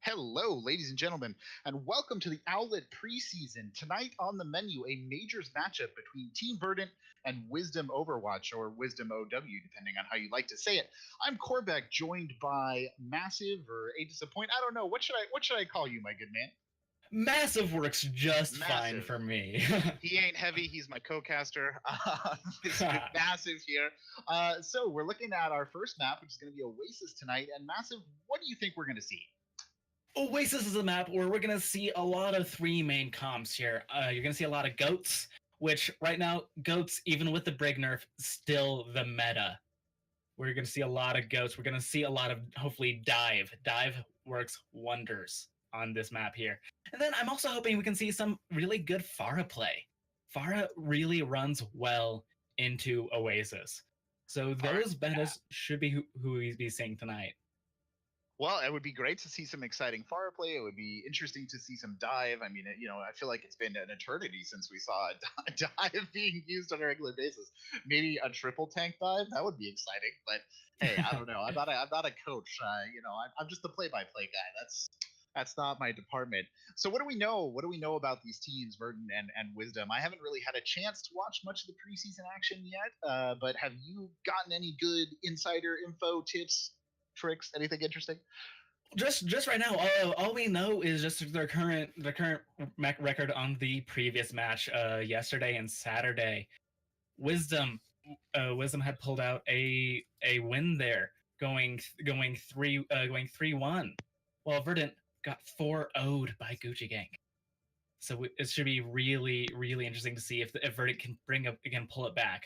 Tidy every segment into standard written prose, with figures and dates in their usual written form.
Hello, ladies and gentlemen, and welcome to the Owlet Preseason. Tonight on the menu, a majors matchup between Team Verdant and Wisdom Overwatch, or WisdomOW, depending on how you like to say it. I'm Corbec, joined by Massive or A Disappoint. I don't know. What should I call you, my good man? Massive works just fine Massive. for me. He ain't heavy. He's my co-caster. It's Massive here. So we're looking at our first map, which is going to be Oasis tonight. And Massive, what do you think we're going to see? Oasis is a map where we're going to see a lot of three main comps here. You're going to see a lot of goats, which right now, goats, even with the Brig nerf, still the meta. We're going to see a lot of goats. We're going to see a lot of, hopefully, dive. Dive works wonders on this map here. And then I'm also hoping we can see some really good Pharah play. Pharah really runs well into Oasis. So those metas should be who we'll be seeing tonight. Well, it would be great to see some exciting fire play. It would be interesting to see some dive. I mean, I feel like it's been an eternity since we saw a dive being used on a regular basis. Maybe a triple tank dive, that would be exciting. But hey, I don't know. I'm not a coach. I'm just the play-by-play guy. That's not my department. So what do we know? What do we know about these teams, Verdant and Wisdom? I haven't really had a chance to watch much of the preseason action yet. But have you gotten any good insider info, tips, tricks, anything interesting? Just right now, all we know is just their current record on the previous match, yesterday and Saturday. Wisdom had pulled out a win there, going 3-1, while Verdant got 4-0'd by Gucci Gang. So it should be really, really interesting to see if Verdant can pull it back.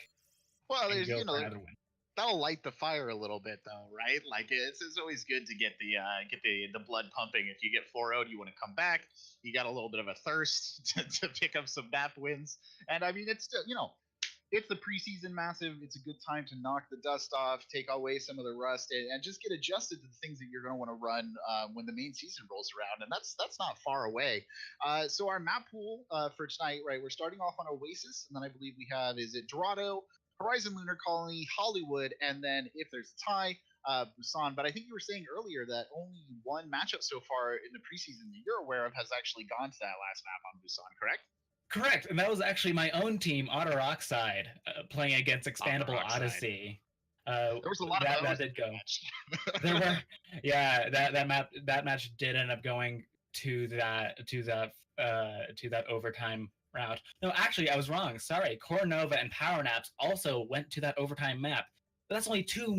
Well, there's another win. That'll light the fire a little bit, though, right? Like it's always good to get the blood pumping. If you get 4-0'd, you want to come back. You got a little bit of a thirst to pick up some map wins, and I mean it's still it's the preseason Massive. It's a good time to knock the dust off, take away some of the rust, and just get adjusted to the things that you're going to want to run when the main season rolls around, and that's not far away. So our map pool for tonight, right? We're starting off on Oasis, and then I believe we have Dorado, Horizon Lunar Colony, Hollywood, and then if there's a tie, Busan. But I think you were saying earlier that only one matchup so far in the preseason that you're aware of has actually gone to that last map on Busan, correct? Correct, and that was actually my own team, Otter Oxide, playing against Expandable Odyssey. There was a lot of that did go. There were, yeah, that match did end up going to that overtime route. No, actually, I was wrong. Sorry, Core Nova and Power Naps also went to that overtime map. But that's only two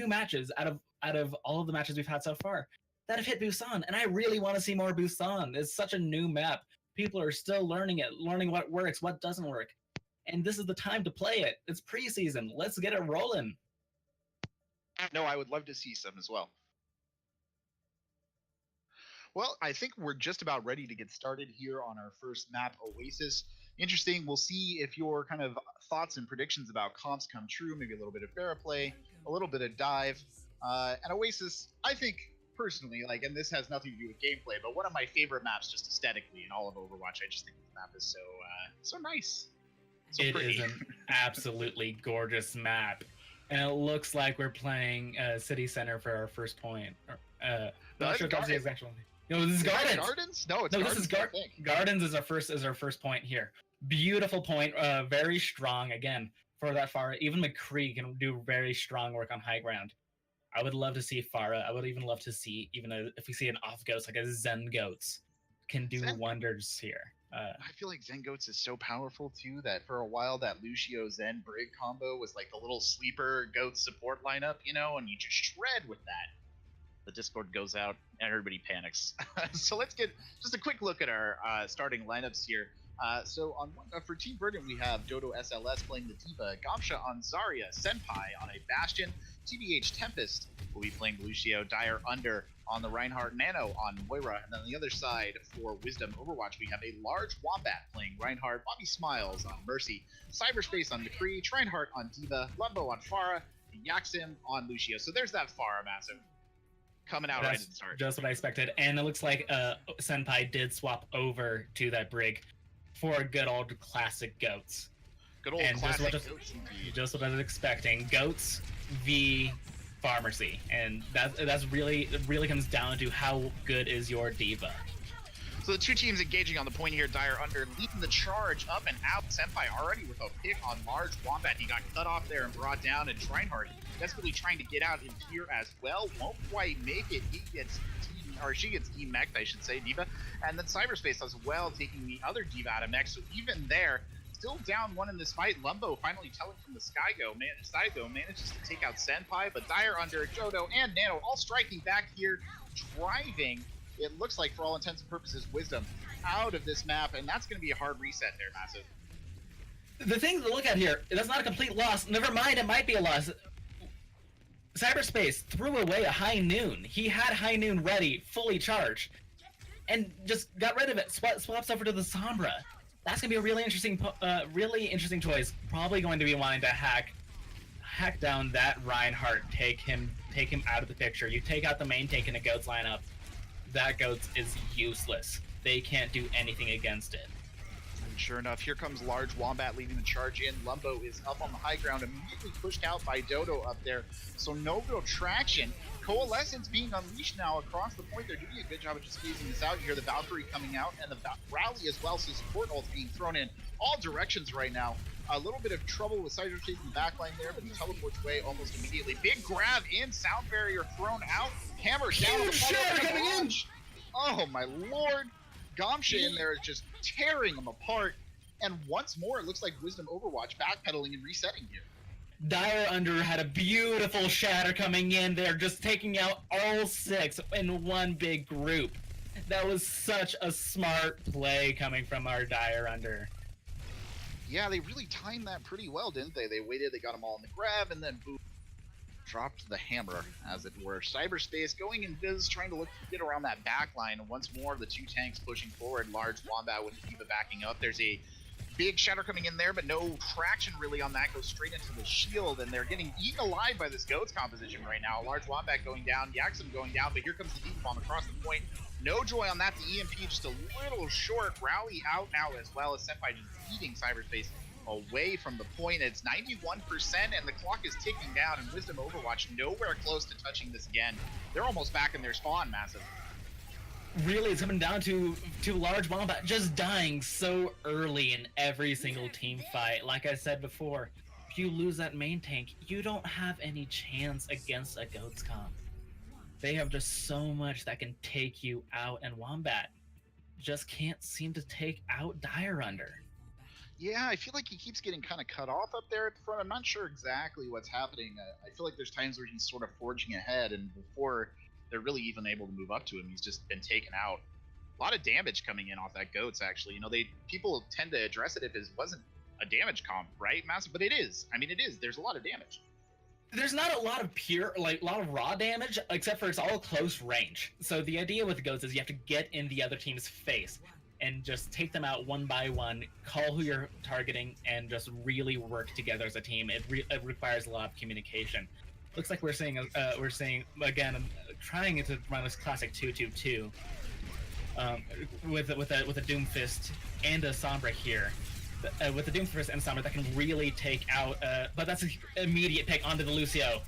matches out of all of the matches we've had so far that have hit Busan, and I really want to see more Busan. It's such a new map. People are still learning it, learning what works, what doesn't work, and this is the time to play it. It's preseason. Let's get it rolling. No, I would love to see some as well. Well, I think we're just about ready to get started here on our first map, Oasis. Interesting. We'll see if your kind of thoughts and predictions about comps come true. Maybe a little bit of fair play, a little bit of dive. And Oasis, I think, personally, and this has nothing to do with gameplay, but one of my favorite maps just aesthetically in all of Overwatch. I just think this map is so nice. It is an absolutely gorgeous map. And it looks like we're playing City Center for our first point. Not sure if that's the exact one. No, this is Gardens. Gardens? No, this is Gardens is our first point here. Beautiful point, very strong again for that Pharah. Even McCree can do very strong work on high ground. I would love to see Pharah. I would even love to see if we see an off Goats like a Zen Goats can do wonders here. I feel like Zen Goats is so powerful too that for a while that Lucio Zen Brig combo was like the little sleeper Goat support lineup, and you just shred with that. The Discord goes out and everybody panics. So let's get just a quick look at our starting lineups here. So for Team Verdant, we have Dodo SLS playing the D.Va, Gamsha on Zarya, Senpai on a Bastion, TBH Tempest will be playing Lucio, Dire Under on the Reinhardt, Nano on Moira, and then on the other side for Wisdom Overwatch, we have a large Wombat playing Reinhardt, Bobby Smiles on Mercy, Cyberspace on McCree, Reinhardt on D.Va, Lumbo on Pharah, and Yaxim on Lucio. So there's that Pharah Massive coming out right at the start. Just what I expected. And it looks like Senpai did swap over to that Brig for good old classic Goats. Good old classic Goats. Just what I was expecting. Goats v pharmacy, and that's really comes down to how good is your diva. So the two teams engaging on the point here. Dire Under leading the charge up and out. Senpai already with a pick on Large Wombat. He got cut off there and brought down, and Reinhardt desperately trying to get out in here as well. Won't quite make it. She gets demeched, I should say, Diva. And then Cyberspace as well, taking the other Diva out of mech. So even there, still down one in this fight. Lumbo finally telling from the Skygo manages to take out Senpai, but Dire Under, Dodo, and Nano all striking back here, driving, it looks like for all intents and purposes, Wisdom out of this map, and that's going to be a hard reset there, Massive. The thing to look at here, that's not a complete loss. Never mind, it might be a loss. Cyberspace threw away a High Noon. He had High Noon ready, fully charged, and just got rid of it. Swaps over to the Sombra. That's gonna be a really interesting choice. Probably going to be wanting to hack down that Reinhardt, take him out of the picture. You take out the main tank in a Goats lineup, that Goats is useless. They can't do anything against it. And sure enough, here comes Large Wombat leading the charge in. Lumbo is up on the high ground, immediately pushed out by Dodo up there. So no real traction. Coalescence being unleashed now across the point. They're doing a good job of just squeezing this out. You hear the Valkyrie coming out and the rally as well, so support ults being thrown in all directions right now. A little bit of trouble with Cyber taking the backline there, but he teleports away almost immediately. Big grab in, sound barrier thrown out, hammer down. Huge shot coming in! Oh my lord! Gamsha in there is just tearing them apart. And once more, it looks like Wisdom Overwatch backpedaling and resetting here. Dire Under had a beautiful shatter coming in there, just taking out all 6 in one big group. That was such a smart play coming from our Dire Under. Yeah, they really timed that pretty well, didn't they? They waited, they got them all in the grab, and then boom, dropped the hammer, as it were. Cyberspace going in Viz, trying to look to get around that back line. And once more, the two tanks pushing forward. Large Wombat with Diva backing up. There's a big shatter coming in there, but no traction really on that. Goes straight into the shield, and they're getting eaten alive by this Goats composition right now. Large Wombat going down, Yaxum going down, but here comes the Deep Bomb across the point. No joy on that. The EMP just a little short. Rally out now as well as Senpai just eating Cyberspace away from the point. It's 91%, and the clock is ticking down, and Wisdom Overwatch nowhere close to touching this again. They're almost back in their spawn, Massive. Really, it's coming down to Large Wombat just dying so early in every single team fight. Like I said before, if you lose that main tank, you don't have any chance against a Goats comp. They have just so much that can take you out, and Wombat just can't seem to take out Dire Under. Yeah, I feel like he keeps getting kind of cut off up there at the front. I'm not sure exactly what's happening. I feel like there's times where he's sort of forging ahead, and before they're really even able to move up to him, he's just been taken out. A lot of damage coming in off that Goats, actually. You know, people tend to address it if it wasn't a damage comp, right, Massive? But it is. I mean, it is. There's a lot of damage. There's not a lot of a lot of raw damage, except for it's all close range. So the idea with Goats is you have to get in the other team's face and just take them out one by one, call who you're targeting, and just really work together as a team. It requires a lot of communication. Looks like we're seeing again, trying to run this classic 2-2-2 with a Doomfist and a Sombra here. With the Doomfist and Sombra that can really take out, but that's an immediate pick onto the Lucio.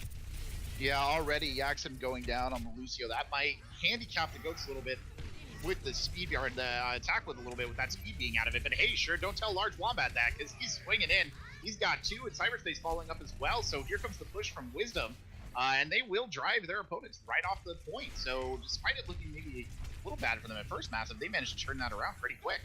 Yeah, already Yaxum going down on the Lucio. That might handicap the Goats a little bit with the speed yard, attack with a little bit with that speed being out of it. But hey, sure, don't tell Large Wombat that, because he's swinging in. He's got 2, and Cyberspace following up as well. So here comes the push from Wisdom, and they will drive their opponents right off the point. So despite it looking maybe a little bad for them at first, Massive, they managed to turn that around pretty quick.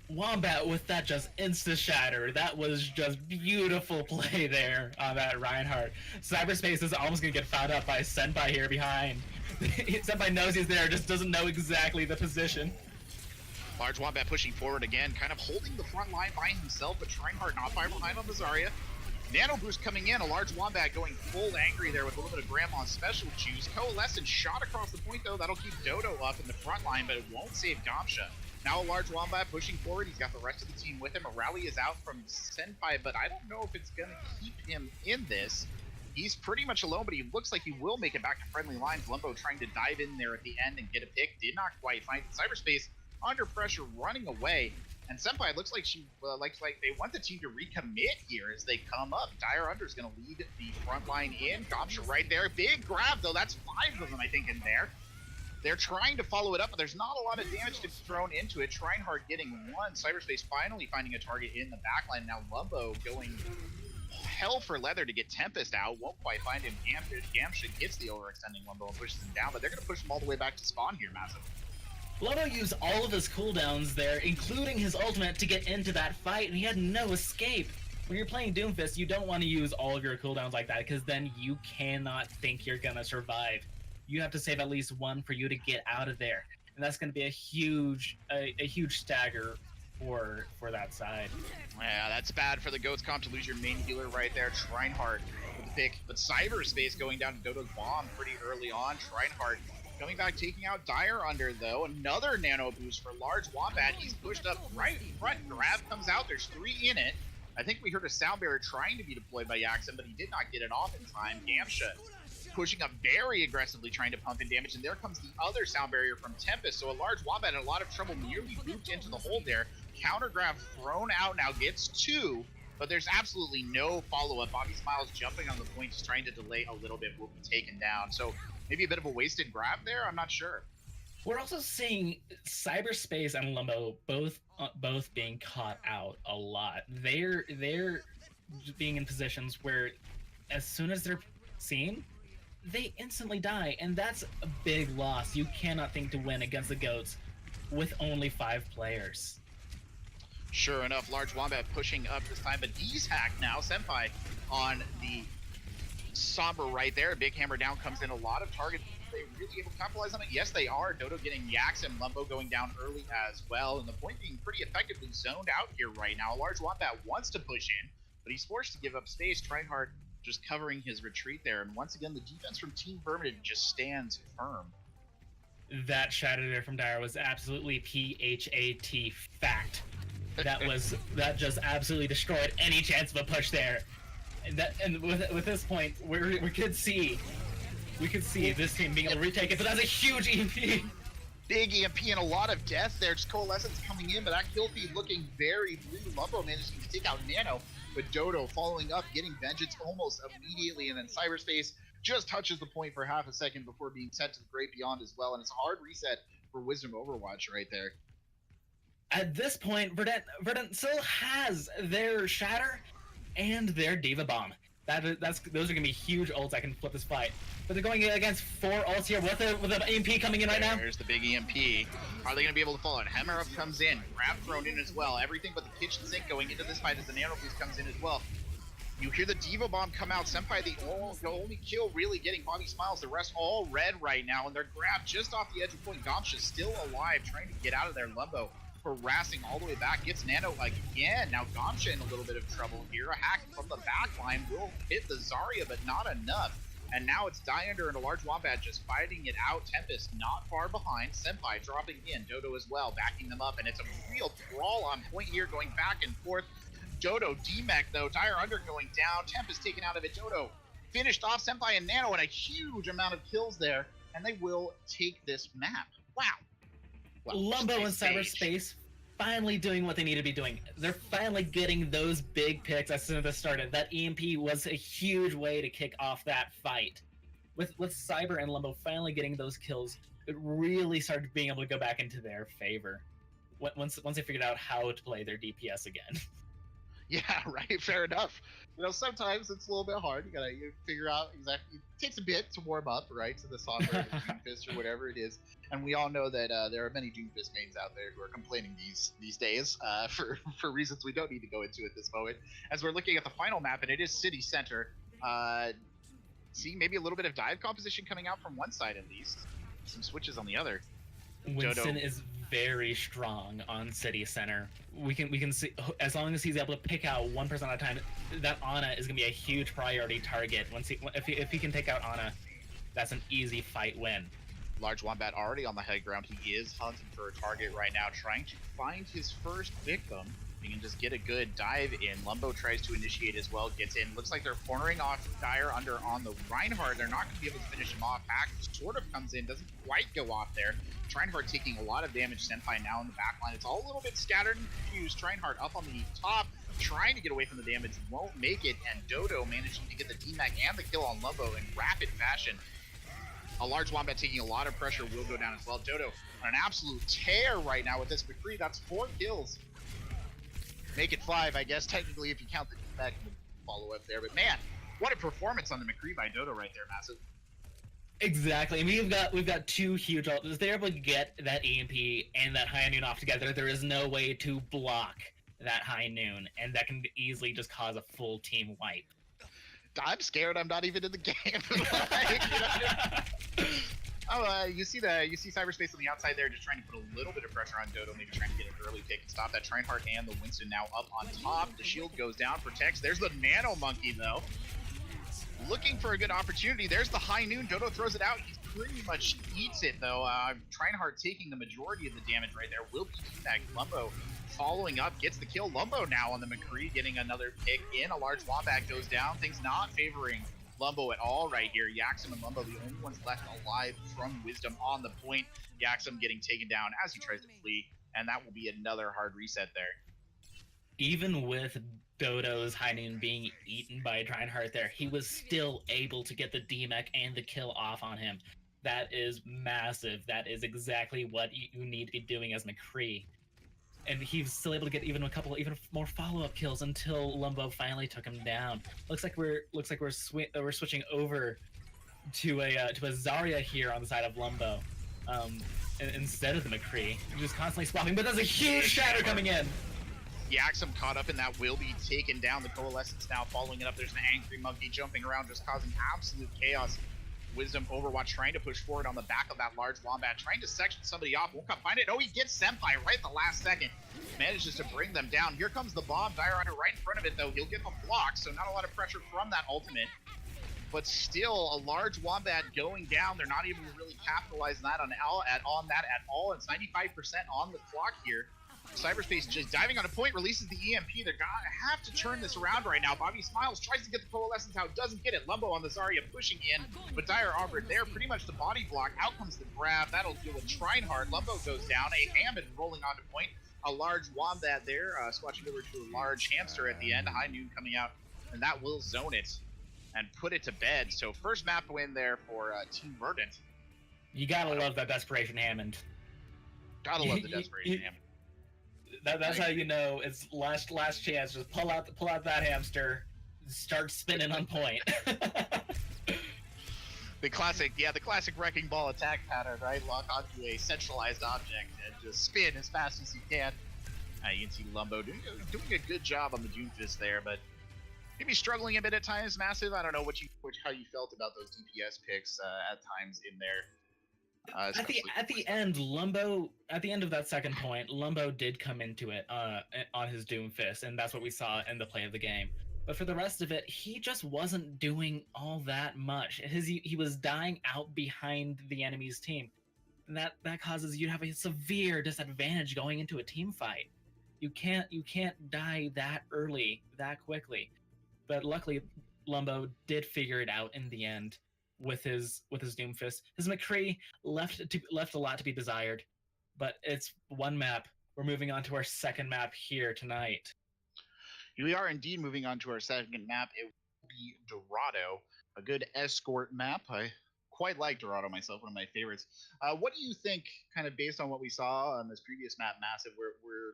Wombat with that just insta-shatter. That was just beautiful play there on that Reinhardt. Cyberspace is almost going to get fouled up by Senpai here behind. Senpai knows he's there, just doesn't know exactly the position. Large Wombat pushing forward again, kind of holding the front line by himself, but Reinhardt not far behind on the Zarya. Nano boost coming in, a Large Wombat going full angry there with a little bit of Grandma's special juice. Coalescence shot across the point though, that'll keep Dodo up in the front line, but it won't save Gamsha. Now a Large Wombat pushing forward, he's got the rest of the team with him. A rally is out from Senpai, but I don't know if it's going to keep him in this. He's pretty much alone, but he looks like he will make it back to friendly lines. Lumbo trying to dive in there at the end and get a pick. Did not quite find Cyberspace under pressure, running away. And Senpai looks like she like they want the team to recommit here as they come up. Dire Under is going to lead the front line in. Gomsha right there. Big grab, though. That's 5 of them, I think, in there. They're trying to follow it up, but there's not a lot of damage to be thrown into it. Trinehard getting 1. Cyberspace finally finding a target in the backline. Now Lumbo going hell for leather to get Tempest out. Won't quite find him. Gamsha gets the overextending Lumbo and pushes him down, but they're going to push him all the way back to spawn here, Massive. Lumbo used all of his cooldowns there, including his ultimate, to get into that fight, and he had no escape. When you're playing Doomfist, you don't want to use all of your cooldowns like that, because then you cannot think you're going to survive. You have to save at least 1 for you to get out of there, and that's going to be a huge stagger for that side. Yeah, that's bad for the Goats comp to lose your main healer right there. Trinehard with the pick, but Cyberspace going down to Dodo's bomb pretty early on. Trinehard coming back, taking out Dire Under, though. Another nano boost for Large Wombat. He's pushed up right in front. Grab comes out. There's 3 in it. I think we heard a sound barrier trying to be deployed by Yaxen, but he did not get it off in time. Gamsha pushing up very aggressively, trying to pump in damage, and there comes the other sound barrier from Tempest. So a Large Wombat in a lot of trouble, nearly looped into the hole there. Counter grab thrown out, now gets 2, but there's absolutely no follow-up. Bobby Smiles jumping on the point, just trying to delay a little bit, will be taken down. So maybe a bit of a wasted grab there, I'm not sure. We're also seeing Cyberspace and Limbo both being caught out a lot. They're being in positions where as soon as they're seen, they instantly die, and that's a big loss. You cannot think to win against the Goats with only 5 players. Sure enough, Large Wombat pushing up this time, but he's hacked now. Senpai on the Somber right there. Big hammer down comes in. A lot of targets. Are they really able to capitalize on it? Yes, they are. Dodo getting Yaks and Lumbo going down early as well, and the point being pretty effectively zoned out here right now. Large Wombat wants to push in, but he's forced to give up space. Trinehard just covering his retreat there, and once again, the defense from Team Vermintide just stands firm. That shadow there from Dire was absolutely PHAT fact. That just absolutely destroyed any chance of a push there. And with this point, we could see this team being able to retake it, but that's a huge EMP. Big EMP and a lot of death there. Just Coalescence coming in, but that kill feed looking very blue. Lumbo managing to take out Nano, but Dodo following up, getting Vengeance almost immediately, and then Cyberspace just touches the point for half a second before being sent to the Great Beyond as well, and it's a hard reset for Wisdom Overwatch right there. At this point, Verdant still has their Shatter and their Diva Bomb. Those are gonna be huge ults that can flip this fight. But they're going against 4 ults here with an EMP coming in right now. There's the big EMP. Are they gonna be able to follow it? Hammer up comes in, grab thrown in as well. Everything but the kitchen sink going into this fight as the nano boost comes in as well. You hear the Diva Bomb come out. Senpai, the only kill really getting Bobby Smiles. The rest all red right now, and they're grabbed just off the edge of point. Gomsha still alive, trying to get out of there. Lumbo harassing all the way back, gets Nano again. Now Gomsha in a little bit of trouble here. A hack from the back line will hit the Zarya, but not enough. And now it's Diander and a Large Wombat just fighting it out. Tempest not far behind. Senpai dropping in. Dodo as well, backing them up. And it's a real brawl on point here, going back and forth. Dodo D-Mech though. Dire Under going down. Tempest taken out of it. Dodo finished off Senpai and Nano, and a huge amount of kills there. And they will take this map. Wow. Well, Lumbo and Cyberspace finally doing what they need to be doing. They're finally getting those big picks as soon as they started. That EMP was a huge way to kick off that fight. With Cyber and Lumbo finally getting those kills, it really started being able to go back into their favor. Once they figured out how to play their DPS again. Yeah, right. Fair enough. You know, sometimes it's a little bit hard. You figure out exactly. It takes a bit to warm up, right, to the Somber or Doomfist or whatever it is. And we all know that there are many Doomfist mains out there who are complaining these days for reasons we don't need to go into at this moment. As we're looking at the final map, and it is City Center. See, maybe a little bit of dive composition coming out from one side at least. Some switches on the other. Winston is very strong on City Center. We can see, as long as he's able to pick out one person at a time, that Ana is going to be a huge priority target. If he can take out Ana, that's an easy fight win. Large Wombat already on the high ground. He is hunting for a target right now, trying to find his first victim. we can just get a good dive in. Lumbo tries to initiate as well, gets in. Looks like they're cornering off Dire under on the Reinhardt. They're not going to be able to finish him off. Pack sort of comes in, doesn't quite go off there. Reinhardt taking a lot of damage. Senpai now in the backline. It's all a little bit scattered and confused. Reinhardt up on the top, trying to get away from the damage, won't make it, and Dodo managing to get the DMAC and the kill on Lumbo in rapid fashion. A large Wombat taking a lot of pressure will go down as well. Dodo on an absolute tear right now with this McCree. That's 4 kills. Make it 5, I guess, technically, if you count the DMAC follow-up there. But man, what a performance on the McCree by Dodo right there, Massive. Exactly. I mean, we've got 2 huge ults. They're able to get that EMP and that high noon off together. There is no way to block that high noon, and that can easily just cause a full team wipe. I'm scared. I'm not even in the game. You see Cyberspace on the outside there, just trying to put a little bit of pressure on Dodo, maybe trying to get an early pick and stop that. Reinhardt and the Winston now up on top. The shield goes down, protects. There's the Nano Monkey though, looking for a good opportunity. There's the high noon. Dodo throws it out. He pretty much eats it though. Reinhardt taking the majority of the damage right there. Will be that Lumbo following up, gets the kill. Lumbo now on the McCree, getting another pick in. A large Wombat goes down. Things not favoring Lumbo at all right here. Yaxem and Lumbo, the only ones left alive from Wisdom on the point. Yaxem getting taken down as he tries to flee, and that will be another hard reset there. Even with Dodo's high noon being eaten by Reinhardt there, he was still able to get the DMAC and the kill off on him. That is massive. That is exactly what you need to be doing as McCree. And he was still able to get even more follow-up kills until Lumbo finally took him down. Looks like we're switching over to a Zarya here on the side of Lumbo, instead of the McCree, just constantly swapping. But there's a huge shatter coming in. Yaxem caught up in that, will be taken down. The Coalescence now following it up. There's an Angry Monkey jumping around, just causing absolute chaos. Wisdom Overwatch trying to push forward on the back of that large Wombat, trying to section somebody off. Won't come find it. Oh, he gets Senpai right at the last second. Manages to bring them down. Here comes the bomb. Dire Hunter right in front of it, though. He'll get the block, so not a lot of pressure from that ultimate. But still, a large Wombat going down. They're not able to really capitalize on that at all. It's 95% on the clock here. Cyberspace just diving on a point, releases the EMP. They're gonna have to turn this around right now. Bobby Smiles tries to get the Coalescence out, doesn't get it. Lumbo on the Zarya pushing in, but Dire Arbor there, pretty much the body block. Out comes the grab. That'll deal with Reinhardt. Lumbo goes down. A Hammond rolling onto point. A large Wombat there, swatching over to a large Hamster at the end. High noon coming out, and that will zone it and put it to bed. So first map win there for Team Verdant. You gotta love that Desperation Hammond. Gotta love the Desperation Hammond. That's how you know it's last chance. Just pull out that hamster, start spinning on point. the classic wrecking ball attack pattern, right? Lock onto a centralized object and just spin as fast as you can. You can see Lumbo doing a good job on the Doomfist there, but maybe struggling a bit at times. Massive. I don't know how you felt about those DPS picks at times in there. At the end, Lumbo, at the end of that second point, Lumbo did come into it on his Doomfist, and that's what we saw in the play of the game. But for the rest of it, he just wasn't doing all that much. He was dying out behind the enemy's team. And that causes you to have a severe disadvantage going into a team fight. You can't die that early, that quickly. But luckily, Lumbo did figure it out in the end. With his Doomfist. His McCree left a lot to be desired, but it's one map. We're moving on to our second map here tonight. We are indeed moving on to our second map. It will be Dorado, a good escort map. I quite like Dorado myself, one of my favorites. What do you think, kind of based on what we saw on this previous map, Massive,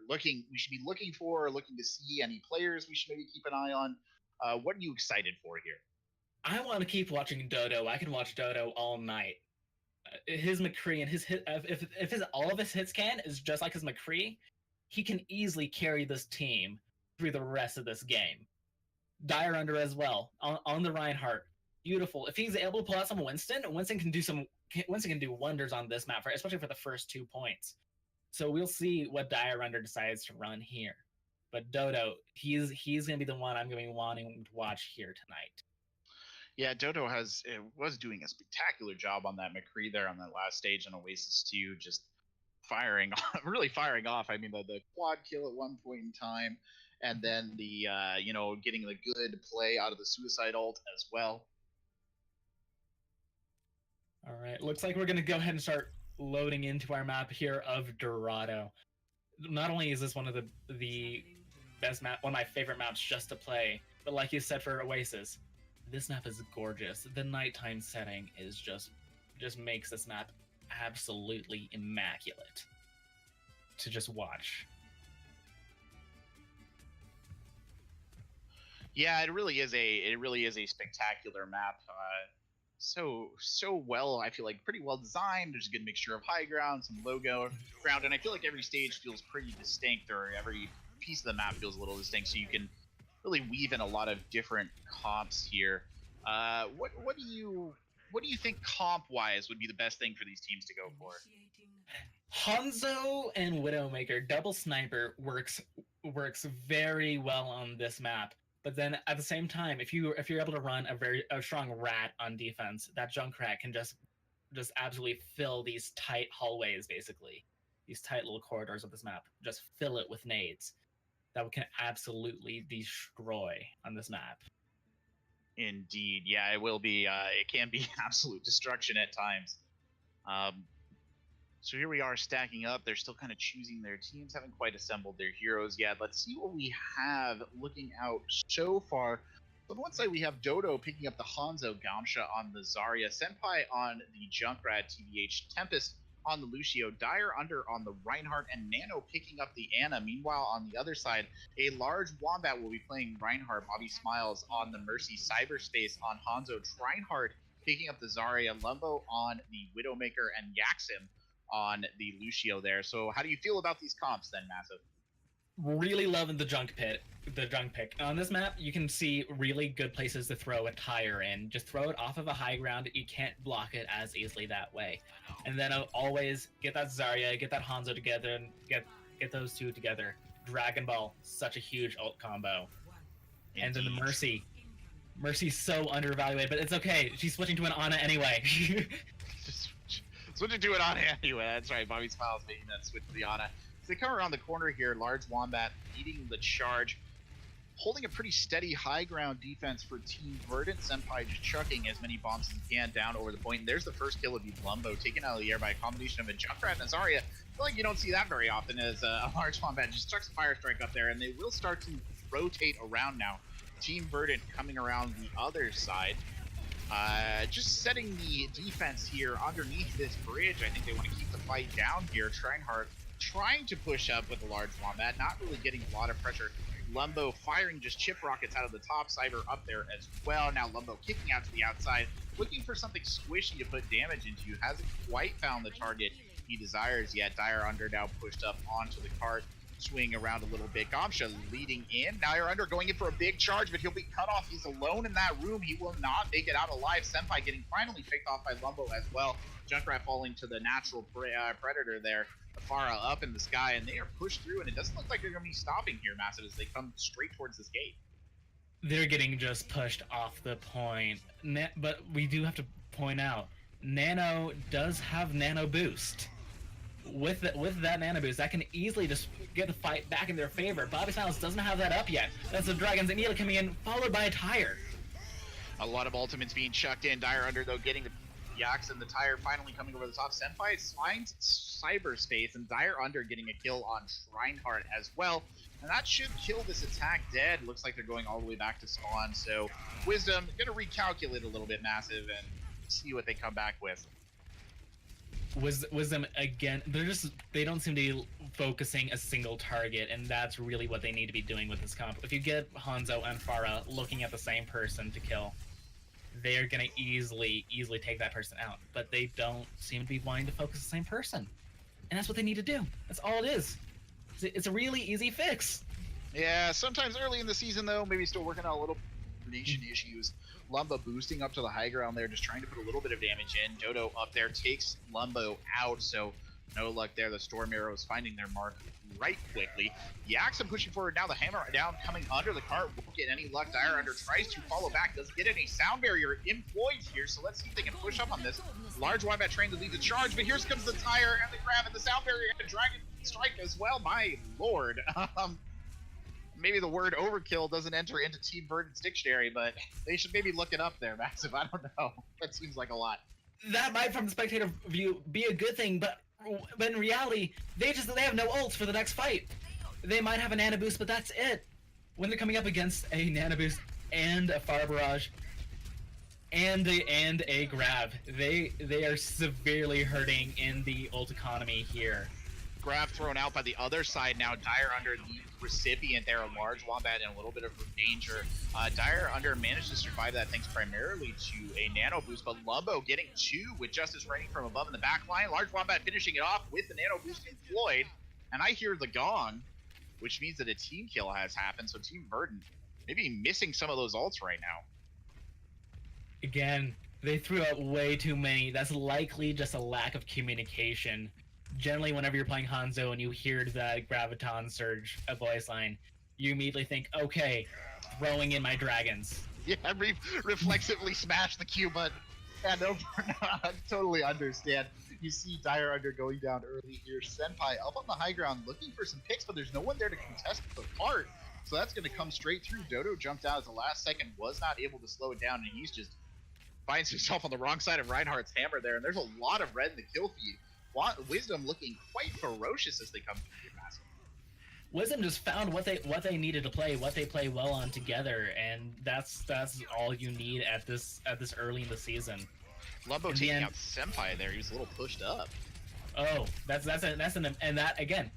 we should be looking for, or looking to see any players we should maybe keep an eye on? What are you excited for here? I want to keep watching Dodo. I can watch Dodo all night. His McCree and his hit, if all of his hits is just like his McCree, he can easily carry this team through the rest of this game. Dire Under as well on the Reinhardt, beautiful. If he's able to pull out some Winston can do wonders on this map, especially for the first 2 points. So we'll see what Dire Under decides to run here. But Dodo, he's going to be the one I'm going to be wanting to watch here tonight. Yeah, Dodo was doing a spectacular job on that McCree there on that last stage on Oasis 2, just firing, really firing off. I mean, the quad kill at one point in time, and then the getting the good play out of the suicide ult as well. All right, looks like we're gonna go ahead and start loading into our map here of Dorado. Not only is this one of the best map, one of my favorite maps just to play, but like you said for Oasis, this map is gorgeous. The nighttime setting is just makes this map absolutely immaculate to just watch. Yeah, it really is a spectacular map. So well, I feel like pretty well designed. There's a good mixture of high ground, some low ground, and I feel like every stage feels pretty distinct, or every piece of the map feels a little distinct. So you can really weave in a lot of different comps here. What do you think comp wise would be the best thing for these teams to go for? Hanzo and Widowmaker double sniper works very well on this map. But then at the same time, if you're able to run a strong rat on defense, that Junkrat can just absolutely fill these tight hallways, basically these tight little corridors of this map. Just fill it with nades that can absolutely destroy on this map. Indeed, yeah, it will be. It can be absolute destruction at times. So here we are stacking up. They're still kind of choosing their teams, haven't quite assembled their heroes yet. Let's see what we have looking out so far. On one side, we have Dodo picking up the Hanzo, Gamsha on the Zarya, Senpai on the Junkrat, TVH, Tempest on the Lucio, Dire Under on the Reinhardt, and Nano picking up the Ana. Meanwhile, on the other side, a large Wombat will be playing Reinhardt, Bobby Smiles on the Mercy, Cyberspace on Hanzo, Reinhardt picking up the Zarya, Lumbo on the Widowmaker, and Yaxim on the Lucio there. So how do you feel about these comps then, Massive? Really loving the junk pick. On this map, you can see really good places to throw a tire in. Just throw it off of a high ground. You can't block it as easily that way. And then always get that Zarya, get that Hanzo together, and get those two together. Dragon Ball, such a huge ult combo. Indeed. And then the Mercy. Mercy's so undervalued, but it's okay. She's switching to an Ana anyway. Switching to an Ana anyway. That's right. Bobby Smiles making that switch to the Ana. As they come around the corner here, large Wombat leading the charge, holding a pretty steady high ground defense for Team Verdant. Senpai just chucking as many bombs as he can down over the point. And there's the first kill of Lumbo, taken out of the air by a combination of a Junkrat and a Zarya. I feel like you don't see that very often, as a large Wombat just chucks a fire strike up there, and they will start to rotate around now. Team Verdant coming around the other side. Just setting the defense here underneath this bridge. I think they want to keep the fight down here. Reinhardt trying to push up with a large Wombat, not really getting a lot of pressure. Lumbo firing just chip rockets out of the top, Cyber up there as well. Now Lumbo kicking out to the outside, looking for something squishy to put damage into. Hasn't quite found the target he desires yet. Dire Under now pushed up onto the cart, swing around a little bit. Gamsha leading in. Dire Under going in for a big charge, but he'll be cut off. He's alone in that room. He will not make it out alive. Senpai getting finally picked off by Lumbo as well. Junkrat falling to the natural predator there. Afara up in the sky, and they are pushed through, and it doesn't look like they're going to be stopping here, Massive, as they come straight towards this gate. They're getting just pushed off the point. But we do have to point out, Nano does have Nano Boost. With that Nano Boost, that can easily just get the fight back in their favor. Bobby Silence doesn't have that up yet. That's the Dragon's Anila coming in, followed by a tire. A lot of ultimates being chucked in. Dire Under, though, getting the Yaks and the tire finally coming over the top. Senpai finds Cyberspace, and Dire Under getting a kill on Reinhardt as well. And that should kill this attack dead. Looks like they're going all the way back to spawn. So Wisdom gonna recalculate a little bit, Massive, and see what they come back with. Wisdom again, they don't seem to be focusing a single target, and that's really what they need to be doing with this comp. If you get Hanzo and Farah looking at the same person to kill, they're gonna easily take that person out. But they don't seem to be wanting to focus the same person, and that's what they need to do. That's all it is. It's a really easy fix. Yeah, sometimes early in the season though, maybe still working out a little coordination issues. Lumbo boosting up to the high ground there, just trying to put a little bit of damage in. Dodo up there takes Lumbo out, so no luck there. The Storm Arrows finding their mark right quickly. Yaxim pushing forward now, the hammer down, coming under the cart, won't get any luck. Dire Under tries to follow back, doesn't get any sound barrier employed here, so let's see if they can push up on this. Large Wombat trying to lead the charge, but here comes the tire and the grab and the sound barrier and Dragon Strike as well. My lord. Maybe the word overkill doesn't enter into Team Verdant's dictionary, but they should maybe look it up there, Massive. I don't know. That seems like a lot. That might, from the spectator view, be a good thing, but in reality, they have no ults for the next fight. They might have a Nano Boost, but that's it. When they're coming up against a Nano Boost and a Fire Barrage and a grab, they are severely hurting in the ult economy here. Grab thrown out by the other side now. Dire Under the recipient there, a Large Wombat in a little bit of danger. Dire Under managed to survive that thanks primarily to a Nano Boost, but Lumbo getting 2 with Justice raining from above in the back line. Large Wombat finishing it off with the Nano Boost employed, and I hear the gong, which means that a team kill has happened, so Team Verdant maybe missing some of those ults right now. Again, they threw out way too many. That's likely just a lack of communication. Generally, whenever you're playing Hanzo and you hear the Graviton Surge voice line, you immediately think, okay, throwing in my dragons. Yeah, reflexively smash the Q button. Yeah, no, I totally understand. You see Dire Under going down early here. Senpai up on the high ground looking for some picks, but there's no one there to contest the part. So that's going to come straight through. Dodo jumped out at the last second, was not able to slow it down, and he's just finds himself on the wrong side of Reinhardt's hammer there. And there's a lot of red in the kill feed. Wisdom looking quite ferocious as they come through your Massive. Wisdom just found what they needed to play, what they play well on together, and that's all you need at this early in the season. Lumbo taking out Senpai there. He was a little pushed up. Oh, and that again,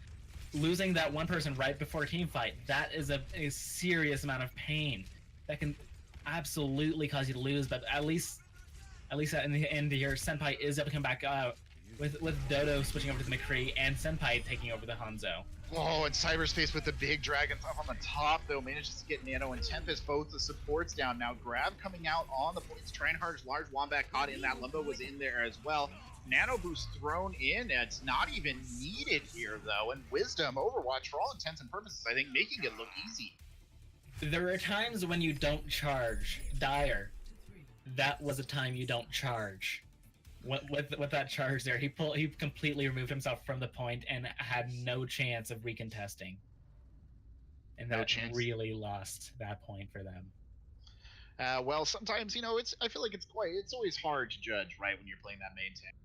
losing that one person right before a team fight, that is a serious amount of pain. That can absolutely cause you to lose, but at least in the end here, Senpai is able to come back out with Dodo switching over to the McCree and Senpai taking over the Hanzo. Oh, and Cyberspace with the big dragons up on the top, though, manages to get Nano and Tempest, both the supports down. Now, Grab coming out on the points. Tryhard's Large Wombat caught in that. Limbo was in there as well. Nano Boost thrown in. It's not even needed here, though. And Wisdom, Overwatch, for all intents and purposes, I think, making it look easy. There are times when you don't charge. Dire, that was a time you don't charge. With that charge there, he completely removed himself from the point and had no chance of recontesting, and that really lost that point for them. Well, sometimes I feel like it's always hard to judge, right, when you're playing that main tank,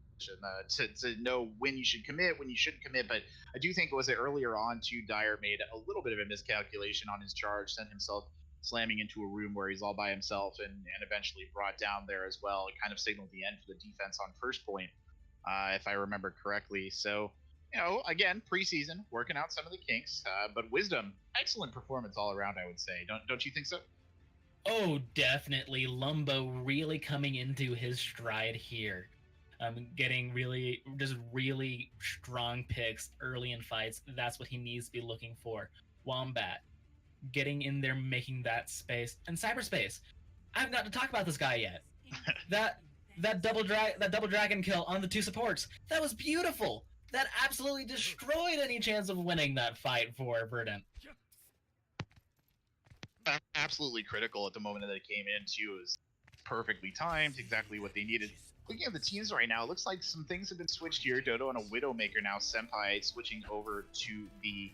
to know when you should commit, when you shouldn't commit. But I do think it was earlier on too. Dire made a little bit of a miscalculation on his charge, sent himself slamming into a room where he's all by himself and eventually brought down there as well. It kind of signaled the end for the defense on first point, if I remember correctly. So, again, preseason, working out some of the kinks, but Wisdom, excellent performance all around, I would say. Don't you think so? Oh, definitely. Lumbo really coming into his stride here. Getting really strong picks early in fights. That's what he needs to be looking for. Wombat, getting in there, making that space. And Cyberspace, I haven't got to talk about this guy yet. that double dragon kill on the 2 supports, that was beautiful. That absolutely destroyed any chance of winning that fight for Verdant. Absolutely critical at the moment that it came in too. It was perfectly timed, exactly what they needed. Looking at the teams right now, it looks like some things have been switched here. Dodo and a Widowmaker now. Senpai switching over to the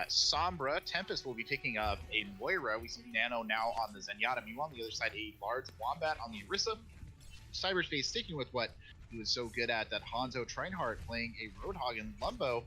Sombra. Tempest will be picking up a Moira. We see Nano now on the Zenyatta. Meanwhile, on the other side, a Large Wombat on the Orisa. Cyberspace sticking with what he was so good at, that Hanzo Trinehart playing a Roadhog, and Lumbo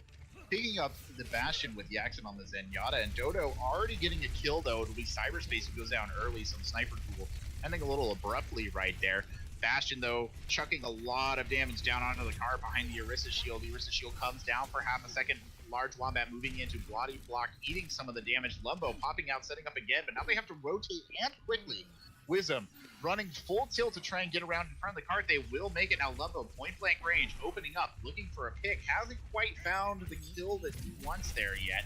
picking up the Bastion with Yaxon on the Zenyatta. And Dodo already getting a kill, though. It'll be Cyberspace who goes down early. Some sniper tool ending a little abruptly right there. Bastion, though, chucking a lot of damage down onto the car behind the Orisa shield. The Orisa shield comes down for half a second. Large Wombat moving into Bloody Block, eating some of the damage. Lumbo popping out, setting up again, but now they have to rotate and quickly. Wisdom running full tilt to try and get around in front of the cart. They will make it now. Lumbo, point blank range, opening up, looking for a pick. Hasn't quite found the kill that he wants there yet.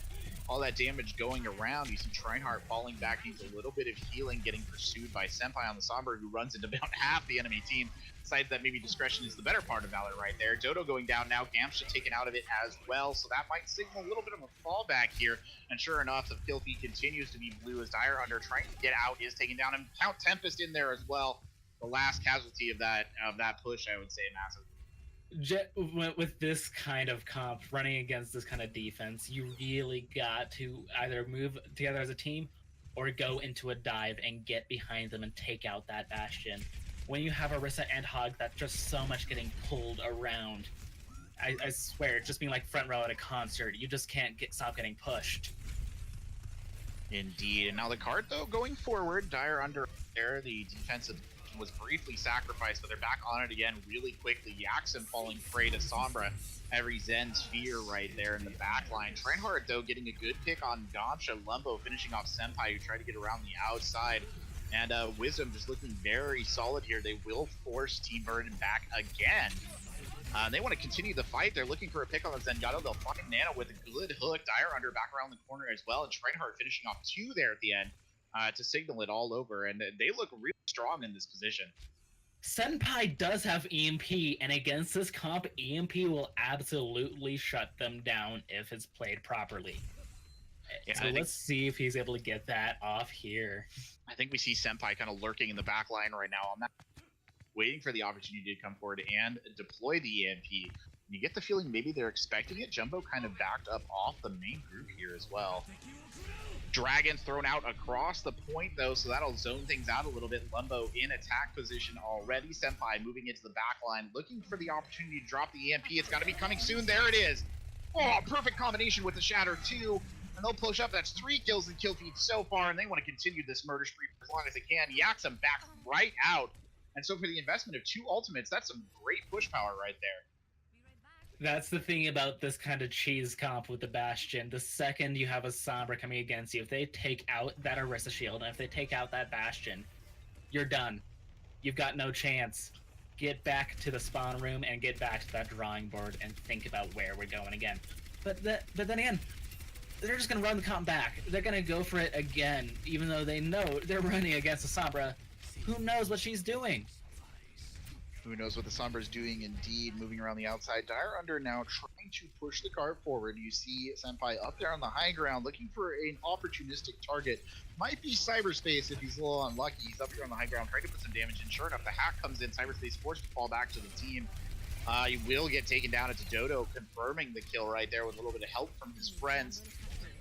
All that damage going around. You see Trinehart falling back, needs a little bit of healing, getting pursued by Senpai on the Sombra, who runs into about half the enemy team. Decides that maybe discretion is the better part of Valor right there. Dodo going down now. Gamsha taken out of it as well, so that might signal a little bit of a fallback here. And sure enough, the kill feed continues to be blue as Dire Under trying to get out is taken down, and Count Tempest in there as well. the last casualty of that push, I would say, Massive. With this kind of comp, running against this kind of defense, you really got to either move together as a team or go into a dive and get behind them and take out that Bastion. When you have Orisa and Hog, that's just so much getting pulled around. I swear, it's just being like front row at a concert. You just can't stop getting pushed. Indeed. And now the card, though, going forward, Dire under there. The defensive was briefly sacrificed, but they're back on it again really quickly. Yaxen falling prey to Sombra. Every Zen sphere right there in the back line. Trainhard, though, getting a good pick on Gomsha. Lumbo finishing off Senpai, who tried to get around the outside. And Wisdom just looking very solid here. They will force Team Verdant back again. They want to continue the fight. They're looking for a pick on the Zenyatta. They'll find Nana with a good hook. Dire under back around the corner as well. And Trainhard finishing off 2 there at the end to signal it all over. And they look really strong in this position. Senpai does have EMP, and against this comp, EMP will absolutely shut them down if it's played properly. Yeah, so let's see if he's able to get that off here. I think we see Senpai kind of lurking in the back line right now. I'm not waiting for the opportunity to come forward and deploy the EMP. You get the feeling maybe they're expecting it. Jumbo kind of backed up off the main group here as well. Dragon's thrown out across the point, though, so that'll zone things out a little bit. Lumbo in attack position already. Senpai moving into the back line, looking for the opportunity to drop the EMP. It's got to be coming soon. There it is. Oh, perfect combination with the Shatter, too. And they'll push up. That's 3 kills and kill feeds so far, and they want to continue this murder spree for as long as they can. Yaxem back right out. And so for the investment of 2 ultimates, that's some great push power right there. That's the thing about this kind of cheese comp with the Bastion. The second you have a Sombra coming against you, if they take out that Orisa shield, and if they take out that Bastion, you're done. You've got no chance. Get back to the spawn room and get back to that drawing board and think about where we're going again. But then again, they're just going to run the comp back. They're going to go for it again, even though they know they're running against a Sombra. Who knows what she's doing? Who knows what the Sombra's doing, indeed. Moving around the outside. Dire under now trying to push the cart forward. You see Senpai up there on the high ground looking for an opportunistic target. Might be Cyberspace if he's a little unlucky. He's up here on the high ground trying to put some damage in. Sure enough, the hack comes in. Cyberspace forced to fall back to the team. He will get taken down. It's Dodo confirming the kill right there with a little bit of help from his friends.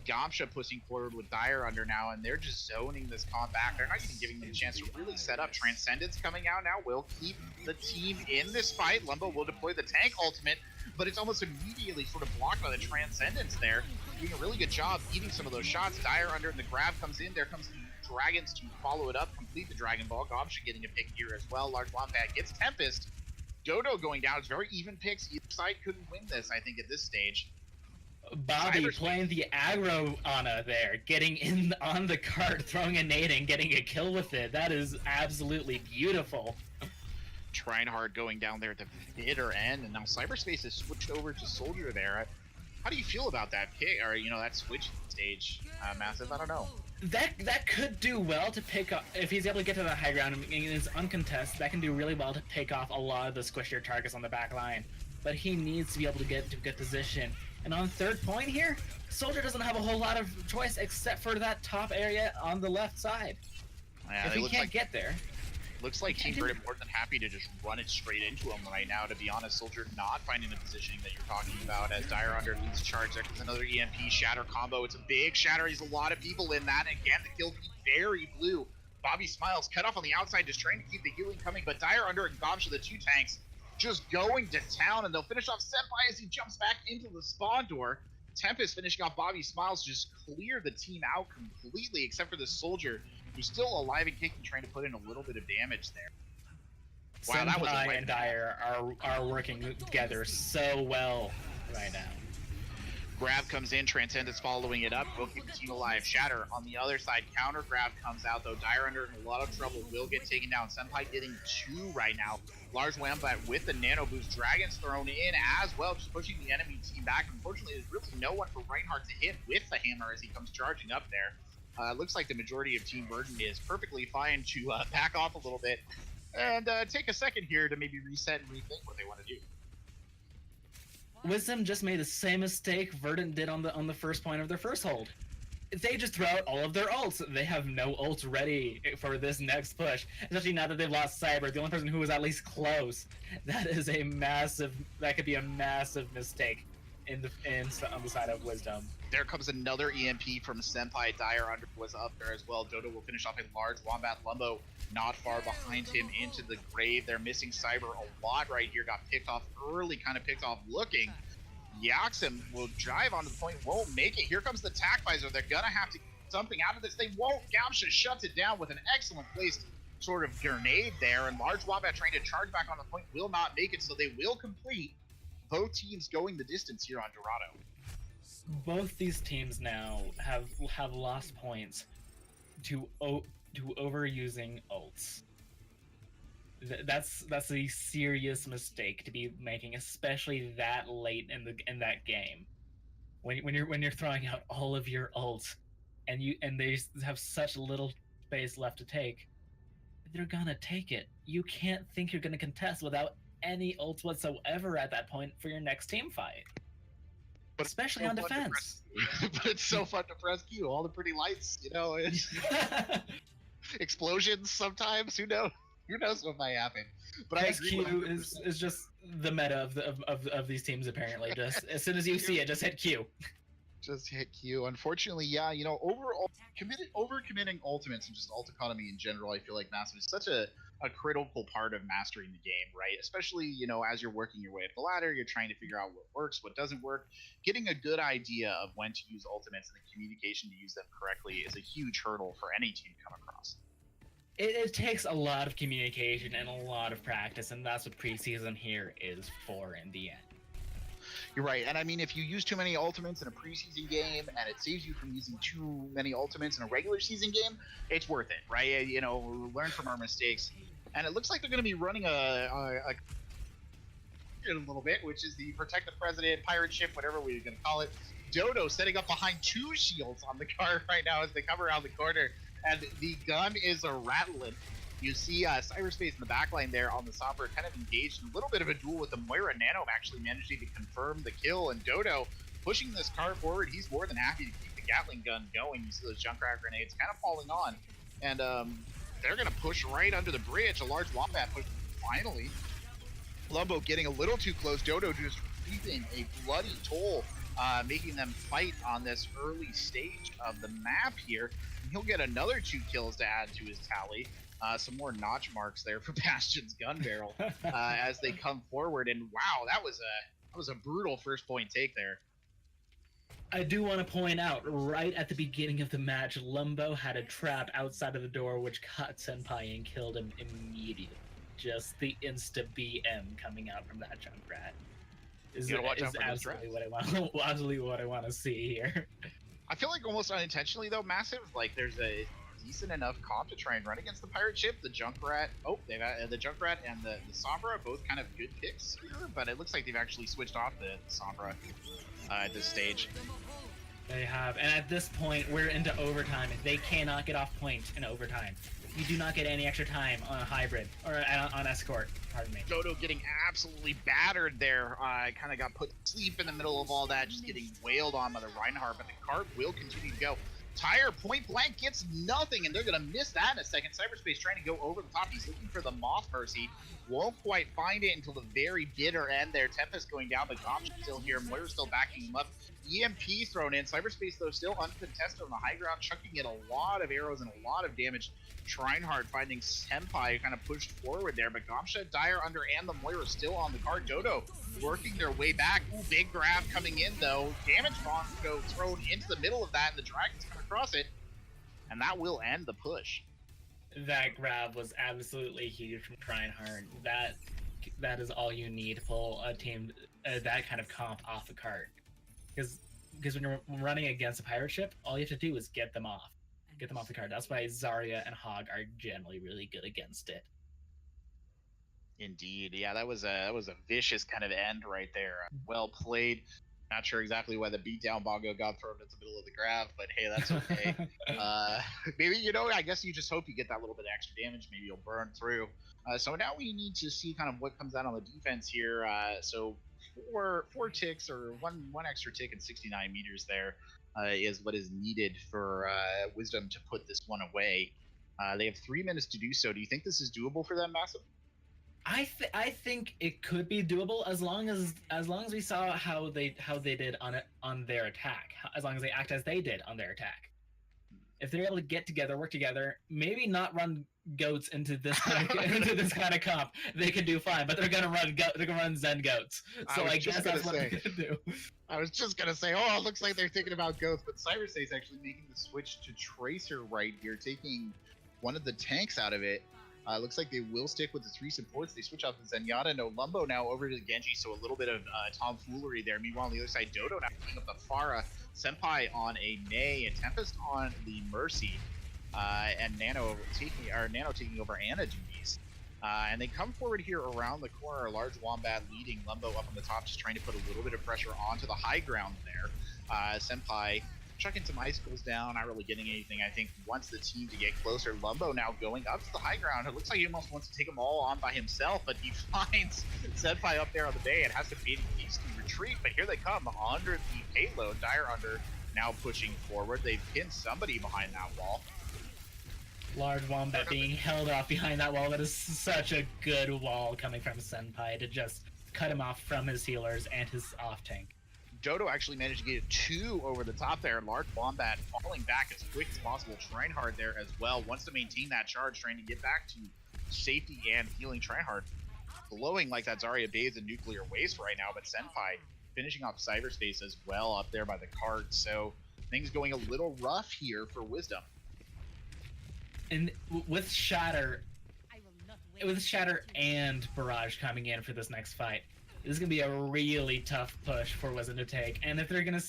Gomsha pushing forward with Dire under now, and they're just zoning this comp back. They're not even giving them a chance to really set up. Transcendence coming out now will keep the team in this fight. Lumbo will deploy the tank ultimate, but it's almost immediately sort of blocked by the Transcendence there. Doing a really good job eating some of those shots. Dire under, and the grab comes in. There comes the Dragons to follow it up, complete the Dragon Ball. Gomsha getting a pick here as well. Large Wombat gets Tempest. Dodo going down. It's very even picks. Either side couldn't win this, I think, at this stage. Bobby playing the aggro Ana there, getting in on the cart, throwing a nade and getting a kill with it. That is absolutely beautiful. Trainhard going down there at the bitter end, and now Cyberspace has switched over to Soldier there. How do you feel about that pick, or that switch stage, Massive? I don't know. That could do well to pick up, if he's able to get to the high ground and is uncontested, that can do really well to pick off a lot of the squishier targets on the back line. But he needs to be able to get to good position. And on third point here, Soldier doesn't have a whole lot of choice except for that top area on the left side. Yeah, if he can't get there. Looks like Team Verdant more than happy to just run it straight into him right now, to be honest. Soldier not finding the positioning that you're talking about as Dire under leads charge. There comes another EMP Shatter combo. It's a big Shatter. He's a lot of people in that. And again, the kill feed very blue. Bobby Smiles cut off on the outside, just trying to keep the healing coming. But Dire under and Gomsha, the 2 tanks, just going to town, and they'll finish off Senpai as he jumps back into the spawn door. Tempest finishing off Bobby Smiles, just clear the team out completely, except for the Soldier, who's still alive and kicking, trying to put in a little bit of damage there. Wow, that was a and Dire are working together so well right now. Grab comes in, Transcendence following it up, will keep the team alive. Shatter on the other side, counter grab comes out though. Dire under in a lot of trouble, will get taken down. Senpai getting 2 right now. Large Wombat with the nano boost. Dragons thrown in as well, just pushing the enemy team back. Unfortunately, there's really no one for Reinhardt to hit with the hammer as he comes charging up there. Looks like the majority of Team Verdant is perfectly fine to back off a little bit and take a second here to maybe reset and rethink what they want to do. Wisdom just made the same mistake Verdant did on the first point of their first hold. they just throw out all of their ults. They have no ults ready for this next push, especially now that they've lost Cyber, the only person who was at least close. That could be a massive mistake on the side of Wisdom. There comes another EMP from Senpai. Dire Under was up there as well. Dodo will finish off a large Wombat. Lumbo not far behind him into the grave. They're missing Cyber a lot right here. Got picked off early, kind of picked off looking. Yaxim will drive onto the point, won't make it. Here comes the tac visor. They're gonna have to get something out of this. They won't. Gamsha shuts it down with an excellent placed sort of grenade there, and large Wombat trying to charge back on the point will not make it, so they will complete. Both teams going the distance here on Dorado. Both these teams now have lost points to overusing ults. That's a serious mistake to be making, especially that late in that game. When you're throwing out all of your ults and they have such little space left to take, they're gonna take it. You can't think you're gonna contest without any ults whatsoever at that point for your next team fight. But especially on defense. But it's so fun to press Q. All the pretty lights, it's explosions sometimes. Who knows? Who knows what might happen? But I agree. Q is just the meta of these teams apparently. Just as soon as you see it, just hit Q. Just hit Q. Unfortunately, yeah, overall overcommitting ultimates and just ult economy in general, I feel like Massive is such a critical part of mastering the game, right? Especially, as you're working your way up the ladder, you're trying to figure out what works, what doesn't work. Getting a good idea of when to use ultimates and the communication to use them correctly is a huge hurdle for any team to come across. It takes a lot of communication and a lot of practice, and that's what preseason here is for in the end. You're right, and I mean, if you use too many ultimates in a preseason game, and it saves you from using too many ultimates in a regular season game, it's worth it, right? Learn from our mistakes, and it looks like they're going to be running a little bit, which is the Protect the President, pirate ship, whatever we're going to call it. Dodo setting up behind 2 shields on the car right now as they come around the corner, and the gun is a rattling. You see Cyberspace in the backline there on the Sombra kind of engaged in a little bit of a duel with the Moira. Nano actually managing to confirm the kill, and Dodo pushing this car forward. He's more than happy to keep the Gatling gun going. You see those Junkrat grenades kind of falling on, and they're going to push right under the bridge. A large Wombat push finally. Lumbo getting a little too close. Dodo just reaping a bloody toll, making them fight on this early stage of the map here. And he'll get another 2 kills to add to his tally. Some more notch marks there for Bastion's gun barrel as they come forward, and wow, that was a brutal first point take there. I do want to point out, right at the beginning of the match, Lumbo had a trap outside of the door which caught Senpai and killed him immediately. Just the insta BM coming out from that Junkrat is absolutely what I want to see here. I feel like almost unintentionally though, Massive, like there's a decent enough comp to try and run against the pirate ship. The Junkrat, they've the Junkrat and the Sombra, both kind of good picks here, but it looks like they've actually switched off the Sombra at this stage. They have, and at this point, we're into overtime. They cannot get off point in overtime. You do not get any extra time on a hybrid, or on escort, pardon me. Dodo getting absolutely battered there. Kind of got put to sleep in the middle of all that, just getting wailed on by the Reinhardt, but the cart will continue to go. Tire point blank gets nothing, and they're going to miss that in a second. Cyberspace trying to go over the top. He's looking for the Moth Mercy. Won't quite find it until the very bitter end there. Tempest going down, but Gom's still here. Moira's still backing him up. EMP thrown in. Cyberspace, though, still uncontested on the high ground, chucking in a lot of arrows and a lot of damage. Reinhardt finding Senpai kind of pushed forward there, but Gomsha, Dire Under, and the Moira still on the card. Dodo working their way back. Ooh, big grab coming in, though. Damage bomb go thrown into the middle of that, and the Dragons come across it, and that will end the push. That grab was absolutely huge from Reinhardt. That is all you need to pull a team that kind of comp off the cart. Because when you're running against a pirate ship, all you have to do is get them off the card. That's why Zarya and Hog are generally really good against it. Indeed, yeah, that was a vicious kind of end right there. Well played. Not sure exactly why the beatdown bongo got thrown into the middle of the grab, but hey, that's okay. Maybe, I guess you just hope you get that little bit of extra damage. Maybe you'll burn through. So now we need to see kind of what comes out on the defense here. So four ticks or one extra tick and 69 meters there is what is needed for Wisdom to put this one away. They have 3 minutes to do so. Do you think this is doable for them, Massive? I think it could be doable as long as we saw how they did on their attack. As long as they act as they did on their attack. If they're able to get together, work together, maybe not run goats into this kind of comp, they could do fine. But they're gonna run Zen goats. So I guess that's what they're gonna do. I was just gonna say, oh, it looks like they're thinking about goats, but Cyberspace actually making the switch to Tracer right here, taking one of the tanks out of it. Looks like they will stick with the 3 supports. They switch out the Zenyatta, no Lumbo now over to Genji, so a little bit of tomfoolery there. Meanwhile, on the other side, Dodo now picking up the Pharah, Senpai on a Mei, and Tempest on the Mercy, and Nano taking over Ana duties. And they come forward here around the corner, large Wombat leading, Lumbo up on the top, just trying to put a little bit of pressure onto the high ground there. Senpai chucking some icicles down, not really getting anything. I think wants the team to get closer. Lumbo now going up to the high ground. It looks like he almost wants to take them all on by himself, but he finds Senpai up there on the bay and has to beat a hasty retreat. But here they come under the payload. Dire Under now pushing forward. They've pinned somebody behind that wall. Large Wombat being held off behind that wall. That is such a good wall coming from Senpai to just cut him off from his healers and his off tank. Dodo actually managed to get 2 over the top there. Large Wombat falling back as quick as possible. Trinehard there as well. Wants to maintain that charge, trying to get back to safety and healing. Trinehard glowing like that Zarya bathed in nuclear waste right now, but Senpai finishing off Cyberspace as well up there by the cart. So things going a little rough here for Wisdom. And with Shatter and Barrage coming in for this next fight, this is going to be a really tough push for Wisdom to take. And if they're going to...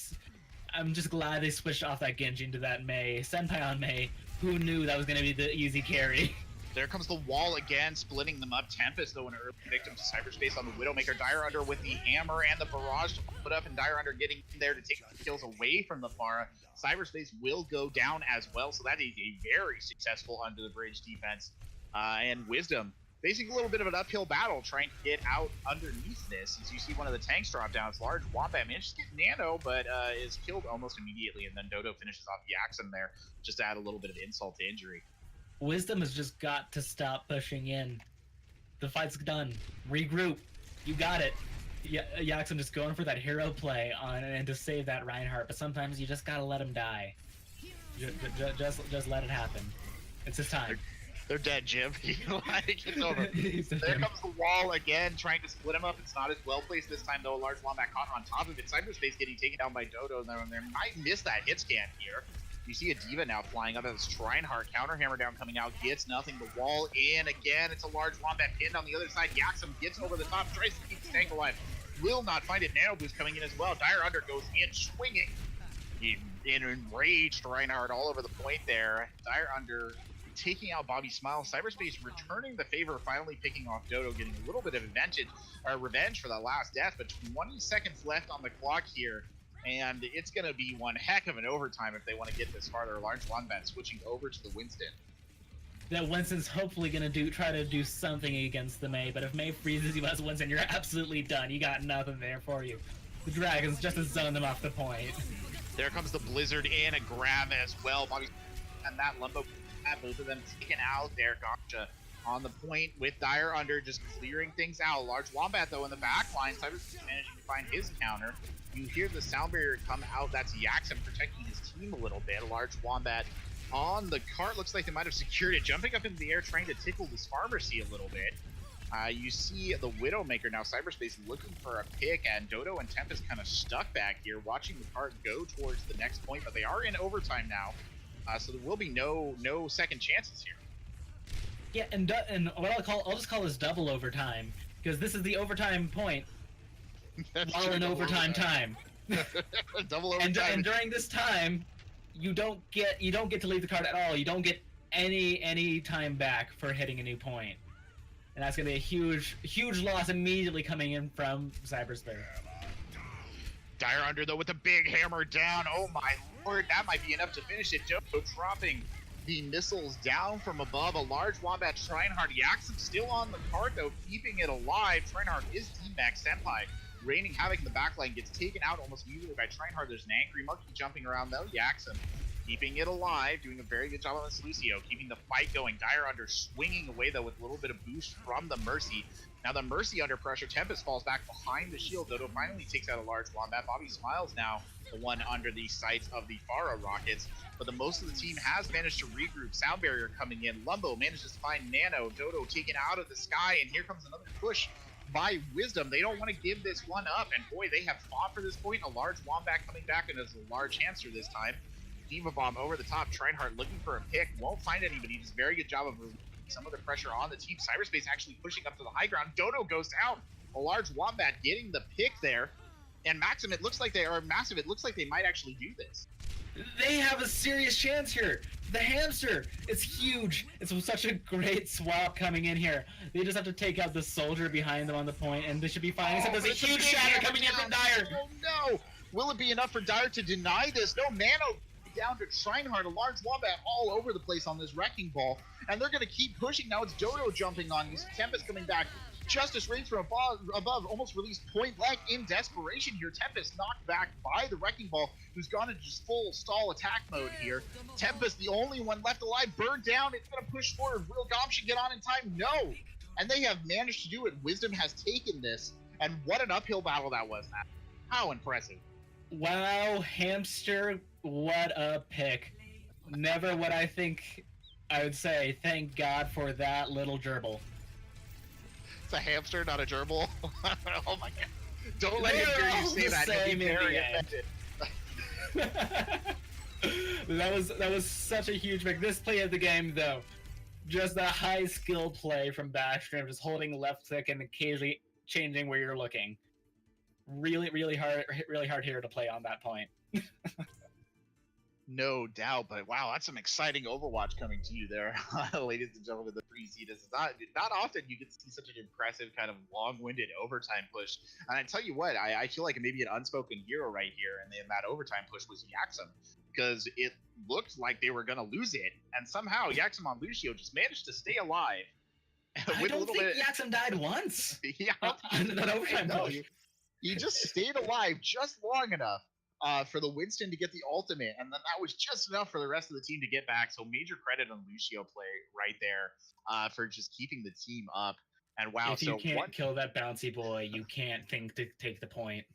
I'm just glad they switched off that Genji into that Mei. Senpai on Mei. Who knew that was going to be the easy carry? There comes the wall again, splitting them up. Tempest, though, an early victim to Cyberspace on the Widowmaker. Dire Under with the hammer and the barrage to put up, and Dire Under getting in there to take the kills away from the Pharah. Cyberspace will go down as well, so that is a very successful under the bridge defense. And Wisdom facing a little bit of an uphill battle, trying to get out underneath this. As you see one of the tanks drop down, it's Large Wombat manages to get Nano, but is killed almost immediately, and then Dodo finishes off Yaxum there, just to add a little bit of insult to injury. Wisdom has just got to stop pushing in. The fight's done. Regroup. You got it. Yaxum just going for that hero play on and to save that Reinhardt, but sometimes you just gotta let him die. Just let it happen. It's his time. They're dead, Jim. It's over. There comes the wall again, trying to split him up. It's not as well placed this time, though. A Large Wombat caught on top of it. Cyberspace getting taken down by Dodo, and they might miss that hit scan here. You see a Diva now flying up as Trinehard, counter hammer down coming out, gets nothing. The wall in again. It's a Large Wombat pinned on the other side. Yaxum gets over the top, tries to keep the tank alive. Will not find it. Nano Boost coming in as well. Dire Under goes in swinging. Enraged Reinhardt all over the point there. Dire Under taking out Bobby Smile. Cyberspace returning the favor, finally picking off Dodo, getting a little bit of revenge for that last death, but 20 seconds left on the clock here, and it's going to be one heck of an overtime if they want to get this farther. Large Wombat switching over to the Winston. That Winston's hopefully going to try to do something against the Mei, but if Mei freezes you as Winston, you're absolutely done. You got nothing there for you. The Dragons just to zone them off the point. There comes the Blizzard and a grab as well. Bobby and that Lumbo, both of them taken out there. Gotcha on the point with Dire Under, just clearing things out. Large Wombat, though, in the back line. Cyberspace managing to find his counter. You hear the sound barrier come out. That's Yaxum protecting his team a little bit. A Large Wombat on the cart. Looks like they might have secured it. Jumping up into the air, trying to tickle this pharmacy a little bit. You see the Widowmaker now. Cyberspace looking for a pick, and Dodo and Tempest kind of stuck back here, watching the cart go towards the next point. But they are in overtime now. So there will be no second chances here. Yeah, and what I'll just call this double overtime, because this is the overtime point while in overtime time. Double overtime. And during this time, you don't get to leave the card at all. You don't get any time back for hitting a new point, and that's gonna be a huge loss immediately coming in from Cyberspace. Dire Under, though, with a big hammer down. Oh my lord, that might be enough to finish it. Dodo dropping the missiles down from above. A Large Wombat. Trinehard. Yaxum still on the card, though, keeping it alive. Trinehard is team back. Senpai raining havoc in the backline, gets taken out almost immediately by Trinehard. There's an angry monkey jumping around though. Yaxem keeping it alive, doing a very good job on this Lucio, keeping the fight going. Dire under swinging away though with a little bit of boost from the Mercy. Now the Mercy under pressure. Tempest falls back behind the shield. Dodo finally takes out a large wombat. Bobby Smiles now the one under the sights of the Pharah rockets. But the most of the team has managed to regroup. Sound barrier coming in. Lumbo manages to find Nano. Dodo taken out of the sky, and here comes another push by Wisdom. They don't want to give this one up, and boy, they have fought for this point. A large wombat coming back, and it's a large hamster this time. Diva Bomb over the top. Trinehard looking for a pick. Won't find anybody. Does a very good job of relieving some of the pressure on the team. Cyberspace actually pushing up to the high ground. Dodo goes down. A large wombat getting the pick there. And Maxim, it looks like they are massive. It looks like they might actually do this. They have a serious chance here. The hamster, it's huge. It's such a great swap coming in here. They just have to take out the soldier behind them on the point, and they should be fine. Except there's a huge shatter coming in from Dire. Oh no! Will it be enough for Dire to deny this? No, Nano down to Trinehard, a large wombat all over the place on this wrecking ball, and they're going to keep pushing. Now it's Dodo jumping on. You see Tempest coming back. Justice Reigns from above almost released point blank in desperation here. Tempest knocked back by the wrecking ball, who's gone into just full stall attack mode here. Tempest, the only one left alive, burned down. It's going to push forward. Real Gom should get on in time. No! And they have managed to do it. Wisdom has taken this, and what an uphill battle that was. How impressive. Wow, hamster, what a pick. Never would I think I would say thank God for that little gerbil. It's a hamster, not a gerbil. Oh my god. Don't let him hear you say that. He'll be very offended. that was such a huge pick. This play of the game, though, just a high skill play from Backstream, just holding left click and occasionally changing where you're looking. Really hard here to play on that point. No doubt, but wow, that's some exciting Overwatch coming to you there, ladies and gentlemen. The Preseason is not often you get to see such an impressive kind of long-winded overtime push. And I tell you what, I feel like maybe an unspoken hero right here, and in that overtime push was Yaxem, because it looked like they were going to lose it, and somehow Yaxem on Lucio just managed to stay alive. I don't think Yaxem died once. Yeah, on that overtime push. He just stayed alive just long enough for the Winston to get the ultimate, and then that was just enough for the rest of the team to get back. So major credit on Lucio play right there for just keeping the team up. And wow, if you can't kill that bouncy boy, you can't think to take the point.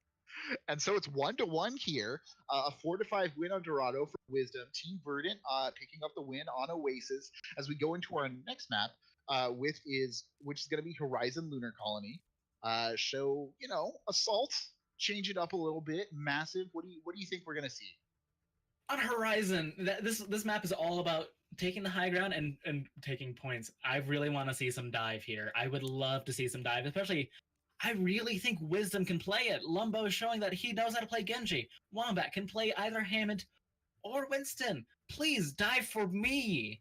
And so it's 1-1 here. A 4-5 win on Dorado for Wisdom. Team Verdant picking up the win on Oasis as we go into our next map, which is going to be Horizon Lunar Colony. So, Assault, change it up a little bit. Massive. What do you think we're gonna see on Horizon? This map is all about taking the high ground and taking points. I really want to see some dive here. I would love to see some dive, especially. I really think Wisdom can play it. Lumbo is showing that he knows how to play Genji. Wombat can play either Hammond or Winston. Please dive for me.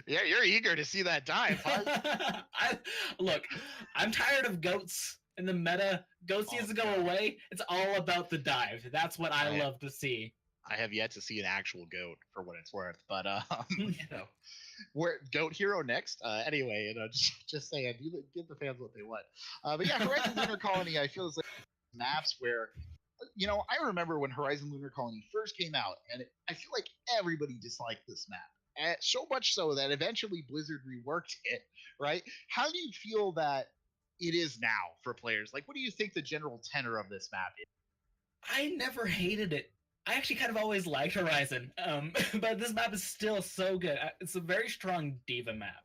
Yeah, you're eager to see that dive, huh? Look, I'm tired of goats in the meta. Goats needs to go away. It's all about the dive. That's what I love to see. I have yet to see an actual goat, for what it's worth, but we're goat hero next. Anyway, just saying, give the fans what they want. But yeah, Horizon Lunar Colony, I feel is like maps where, I remember when Horizon Lunar Colony first came out, and I feel like everybody disliked this map. So much so that eventually Blizzard reworked it, right? How do you feel that it is now for players? Like, what do you think the general tenor of this map is? I never hated it. I actually kind of always liked Horizon, but this map is still so good. It's a very strong diva map.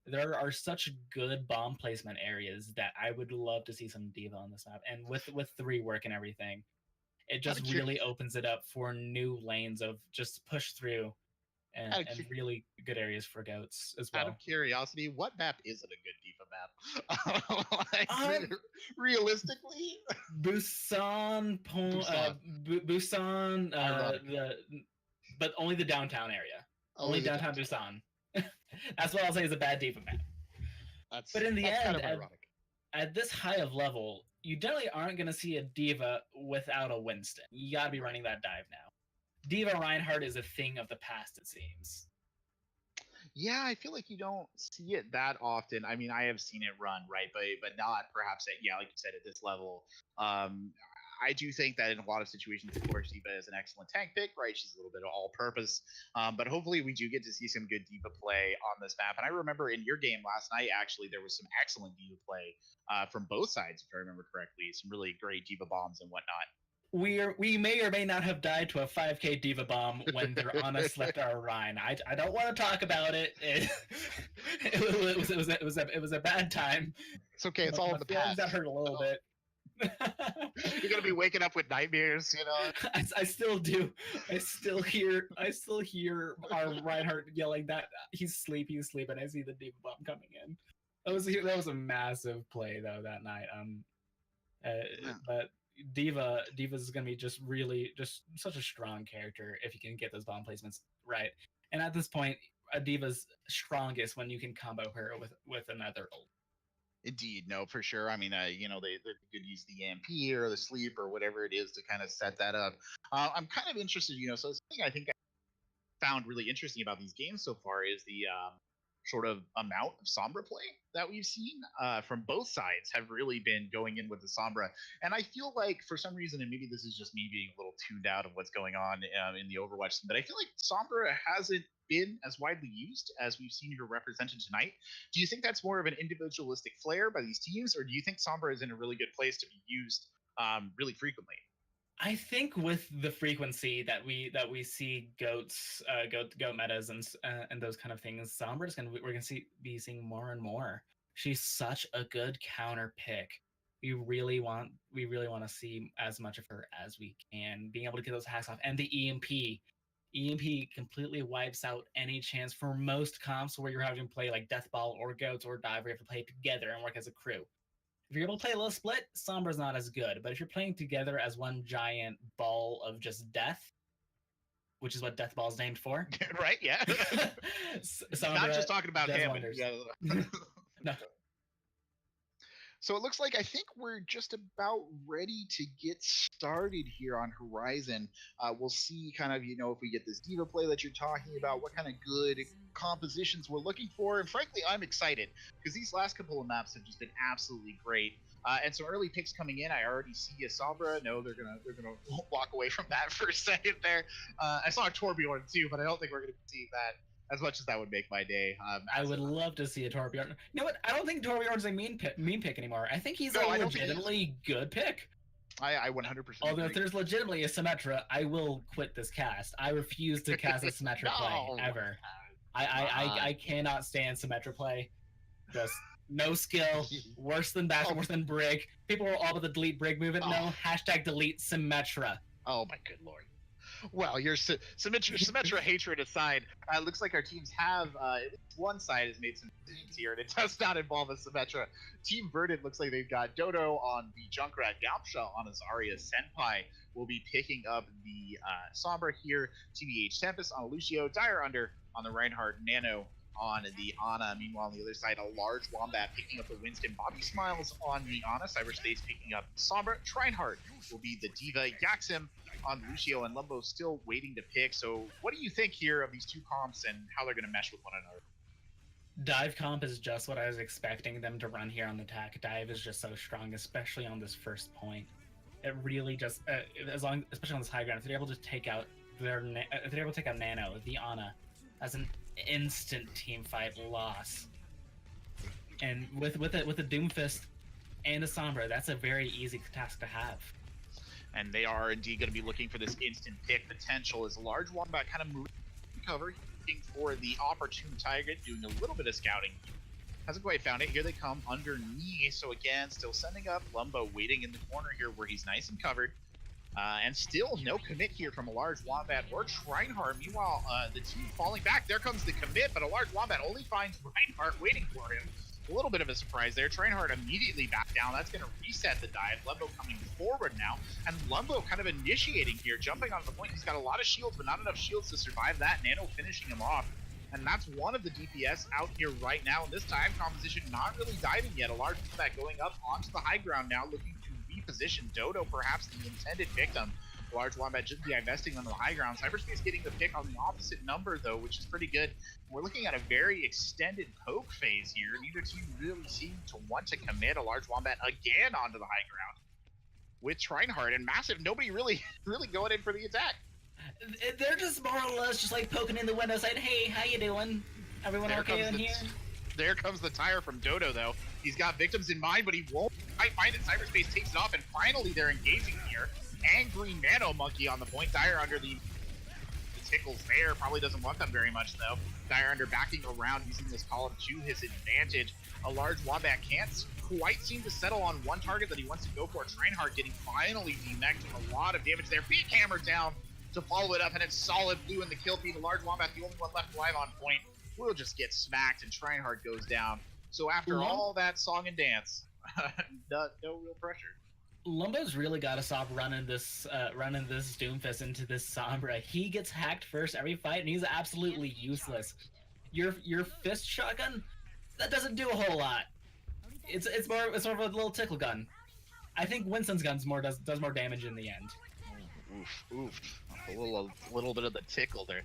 There are such good bomb placement areas that I would love to see some diva on this map. And with the rework and everything, it just really opens it up for new lanes of just push through. And really good areas for goats as well. Out of curiosity, what map isn't a good diva map? Realistically, Busan, but only the downtown area. Only downtown Busan. That's what I'll say is a bad diva map. But in the end, kind of at this high of level, you definitely aren't going to see a diva without a Winston. You got to be running that dive now. Diva Reinhardt is a thing of the past, it seems. Yeah, I feel like you don't see it that often. I mean, I have seen it run, right, but not perhaps at, yeah, like you said, at this level. Um, I do think that in a lot of situations, of course, Diva is an excellent tank pick, right? She's a little bit of all-purpose, but hopefully we do get to see some good Diva play on this map. And I remember in your game last night, actually, there was some excellent Diva play from both sides, if I remember correctly. Some really great Diva bombs and whatnot. We may or may not have died to a 5k Diva bomb when their Ana slipped our Rhine. I don't want to talk about it. It was a bad time. It's okay. It's all in the past. That hurt a little bit. You're gonna be waking up with nightmares, you know. I still do. I still hear our Reinhardt yelling that he's sleeping. I see the Diva bomb coming in. That was a massive play though that night. But Diva's gonna be just such a strong character if you can get those bomb placements right. And at this point, a Diva's strongest when you can combo her with another ult. Indeed, no, for sure. I mean, you know, they could use the EMP or the sleep or whatever it is to kind of set that up. I'm kind of interested, you know, so something I think I found really interesting about these games so far is the sort of amount of Sombra play that we've seen from both sides have really been going in with the Sombra. And I feel like for some reason, and maybe this is just me being a little tuned out of what's going on in the Overwatch scene, but I feel like Sombra hasn't been as widely used as we've seen her represented tonight. Do you think that's more of an individualistic flair by these teams, or do you think Sombra is in a really good place to be used really frequently? I think with the frequency that we see goat metas and those kind of things, Sombra's we're gonna be seeing more and more. She's such a good counter pick. We really want to see as much of her as we can, being able to get those hacks off, and the EMP. EMP completely wipes out any chance for most comps where you're having to play like Deathball or Goats or Dive, where you have to play together and work as a crew. If you're able to play a little split, Sombra's not as good. But if you're playing together as one giant ball of just death, which is what Deathball is named for. Right, yeah. Not just talking about him. Yeah. No. So it looks like I think we're just about ready to get started here on Horizon. We'll see kind of, you know, if we get this Diva play that you're talking about, what kind of good compositions we're looking for. And frankly, I'm excited because these last couple of maps have just been absolutely great. And some early picks coming in. I already see a Sombra. No, they're gonna walk away from that for a second there. I saw a Torbjorn too, but I don't think we're gonna see that. As much as that would make my day. I would love to see a Torbjorn. You know what? I don't think Torbjorn's a mean pick anymore. I think he's a legitimately good pick. I 100%. Although if there's legitimately a Symmetra, I will quit this cast. I refuse to cast a Symmetra play ever. I cannot stand Symmetra play. Just no skill, worse than Bastion, worse than Brig. People are all about the delete Brig movement. No, hashtag delete Symmetra. Oh my good lord. Well, your Symmetra hatred aside, it looks like our teams have, at least one side has made some decisions here, and it does not involve a Symmetra. Team Verdant looks like they've got Dodo on the Junkrat, Galpsha on his Zarya, Senpai will be picking up the Sombra here, TBH Tempest on Lucio, Dire Under on the Reinhardt, Nano on the Ana. Meanwhile, on the other side, a large Wombat picking up the Winston. Bobby Smiles on the Ana. Cyberspace picking up Sombra. Trinehart will be the Diva. Yaxim on Lucio, and Lumbo still waiting to pick. So what do you think here of these two comps and how they're going to mesh with one another? Dive comp is just what I was expecting them to run here on the attack. Dive is just so strong, especially on this first point. It really just, especially on this high ground, if they're able to take out Nano, the Ana, as an instant team fight loss. And with a Doomfist and a Sombra, that's a very easy task to have. And they are indeed going to be looking for this instant pick potential as a large Wombat kind of moving cover, looking for the opportune target, doing a little bit of scouting. Hasn't quite found it. Here they come underneath. So again, still sending up. Lumbo waiting in the corner here where he's nice and covered. And still no commit here from a large Wombat or Trinehart. Meanwhile, the team falling back. There comes the commit, but a large Wombat only finds Reinhardt waiting for him. A little bit of a surprise there. Trinehart immediately back down. That's going to reset the dive. Lumbo coming forward now. And Lumbo kind of initiating here, jumping onto the point. He's got a lot of shields, but not enough shields to survive that. Nano finishing him off. And that's one of the DPS out here right now. And this time, composition not really diving yet. A large Wombat going up onto the high ground now, looking to reposition Dodo, perhaps the intended victim. Large Wombat just be investing on the high ground. Cyberspace getting the pick on the opposite number, though, which is pretty good. We're looking at a very extended poke phase here. Neither team really seem to want to commit a Large Wombat again onto the high ground with Trinehard and Massive. Nobody really going in for the attack. They're just more or less just like poking in the window saying, hey, how you doing? Everyone okay in here? There comes the tire from Dodo, though. He's got victims in mind, but he won't quite find it. Cyberspace takes it off, and finally they're engaging here. Angry Nano Monkey on the point. Dire under the tickles there. Probably doesn't want them very much, though. Dire under backing around, using this column to his advantage. A Large Wombat can't quite seem to settle on one target that he wants to go for. Trinehard getting finally demeched with a lot of damage there. Big hammer down to follow it up, and it's solid blue in the kill feed. A Large Wombat, the only one left alive on point, will just get smacked, and Trinehard goes down. So after all that song and dance, no real pressure. Lumbo's really got to stop running this Doomfist into this Sombra. He gets hacked first every fight, and he's absolutely useless. Your fist shotgun, that doesn't do a whole lot. It's more of a little tickle gun. I think Winston's guns does more damage in the end. Oof. A little bit of the tickle there.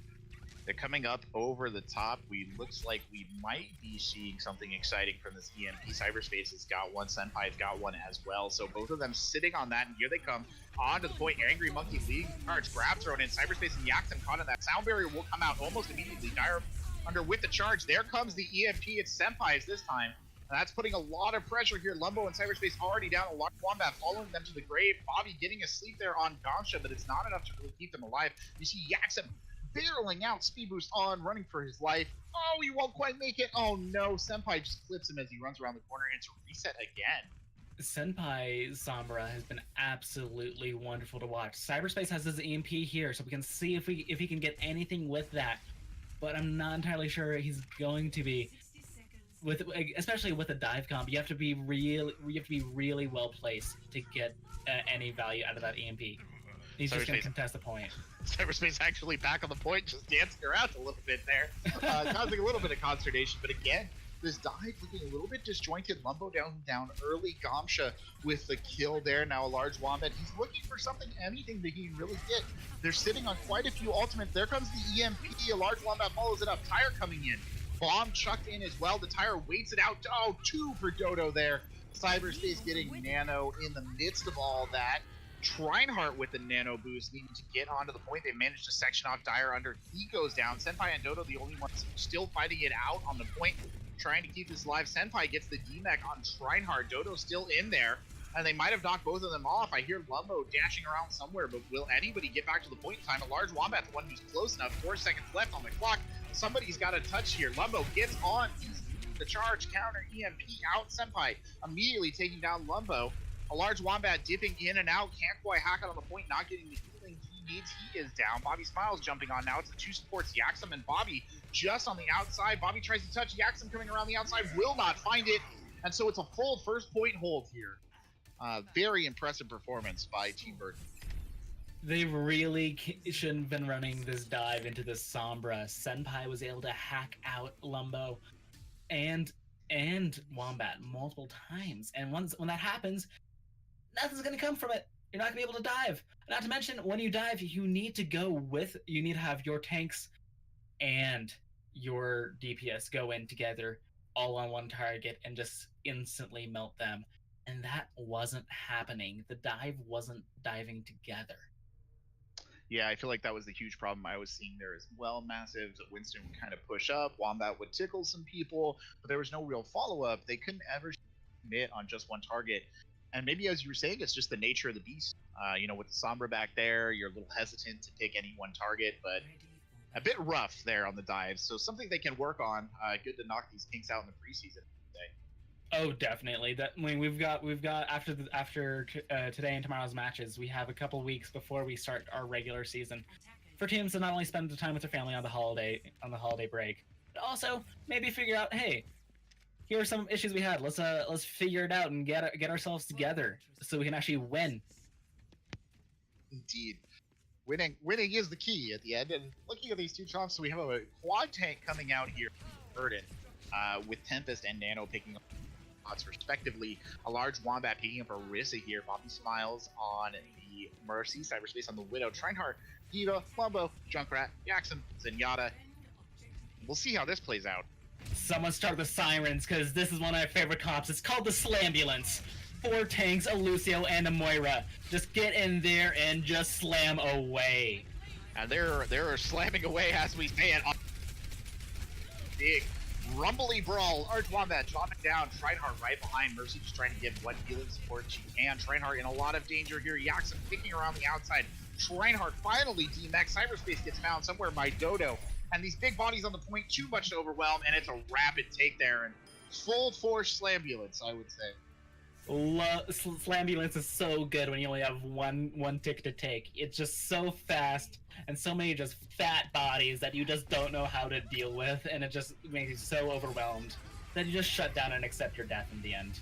They're coming up over the top. Looks like we might be seeing something exciting from this EMP. Cyberspace has got one. Senpai's got one as well. So both of them sitting on that, and here they come onto the point. Angry Monkey leading charge. Grab thrown in. Cyberspace and Yaxon caught in that. Sound barrier will come out almost immediately. Dire under with the charge. There comes the EMP. It's Senpai's this time. And that's putting a lot of pressure here. Lumbo and Cyberspace already down. A Large Wombat following them to the grave. Bobby getting asleep there on Gamsha, but it's not enough to really keep them alive. You see Yaxon barreling out, speed boost on, running for his life. Oh, he won't quite make it. Oh no, Senpai just clips him as he runs around the corner, and it's a reset again. Senpai Sombra has been absolutely wonderful to watch. Cyberspace has his EMP here, so we can see if he can get anything with that. But I'm not entirely sure he's going to be. Especially with a dive comp, you have to be really well placed to get any value out of that EMP. He's just going to contest the point. Cyberspace actually back on the point, just dancing around a little bit there, causing a little bit of consternation. But again, this dive looking a little bit disjointed. Lumbo down early. Gamsha with the kill there. Now a Large Wombat. He's looking for anything that he can really get. They're sitting on quite a few ultimates. There comes the EMP. A Large Wombat follows it up. Tire coming in. Bomb chucked in as well. The Tire waits it out. Oh, 2 for Dodo there. Cyberspace getting Nano in the midst of all that. Trinehard with the Nano boost, needing to get onto the point. They managed to section off Dire under. He goes down. Senpai and Dodo, the only ones still fighting it out on the point, trying to keep this alive. Senpai gets the DMAC on Trinehard. Dodo's still in there, and they might have knocked both of them off. I hear Lumbo dashing around somewhere, but will anybody get back to the point in time? A Large Wombat, the one who's close enough. 4 seconds left on the clock. Somebody's got a touch here. Lumbo gets on. He's the charge, counter, EMP out. Senpai immediately taking down Lumbo. A Large Wombat dipping in and out. Can't quite hack it on the point, not getting the healing he needs. He is down. Bobby Smiles jumping on now. It's the 2 supports, Yaxum and Bobby, just on the outside. Bobby tries to touch. Yaxum coming around the outside, will not find it. And so it's a full first point hold here. Very impressive performance by Team Verdant. They really shouldn't have been running this dive into this Sombra. Senpai was able to hack out Lumbo and Wombat multiple times. And when that happens, nothing's going to come from it. You're not going to be able to dive. Not to mention, when you dive, you need to have your tanks and your DPS go in together all on one target and just instantly melt them. And that wasn't happening. The dive wasn't diving together. Yeah, I feel like that was the huge problem I was seeing there as well. Massive, Winston would kind of push up, Wombat would tickle some people, but there was no real follow-up. They couldn't ever commit on just one target. And maybe, as you were saying, it's just the nature of the beast. With the Sombra back there, you're a little hesitant to pick any one target, but a bit rough there on the dives. So something they can work on. Good to knock these kinks out in the preseason. Oh, definitely. We've got after today and tomorrow's matches, we have a couple weeks before we start our regular season for teams to not only spend the time with their family on the holiday break, but also maybe figure out, hey, here are some issues we had. Let's figure it out and get ourselves together so we can actually win. Indeed. Winning is the key at the end. And looking at these two chomps, so we have a quad tank coming out here, Verdant, with Tempest and Nano picking up spots respectively. A large Wombat picking up Orisa here. Bobby Smiles on the Mercy, Cyberspace on the Widow, Trinehart, Diva, Lumbo, Junkrat, Jackson, Zenyatta. We'll see how this plays out. Someone start the sirens, because this is one of my favorite comps. It's called the Slambulance. 4 tanks, a Lucio, and a Moira. Just get in there and just slam away. And they're slamming away as we say it. Big rumbly brawl. Arch Wombat dropping down. Trinehart right behind. Mercy just trying to give what healing support she can. Trinehart in a lot of danger here. Jackson picking around the outside. Trinehart finally DMX. Cyberspace gets found somewhere by Dodo. And these big bodies on the point, too much to overwhelm, and it's a rapid take there. And full force Slambulance, I would say. Slambulance is so good when you only have one tick to take. It's just so fast and so many just fat bodies that you just don't know how to deal with, and it just makes you so overwhelmed that you just shut down and accept your death in the end.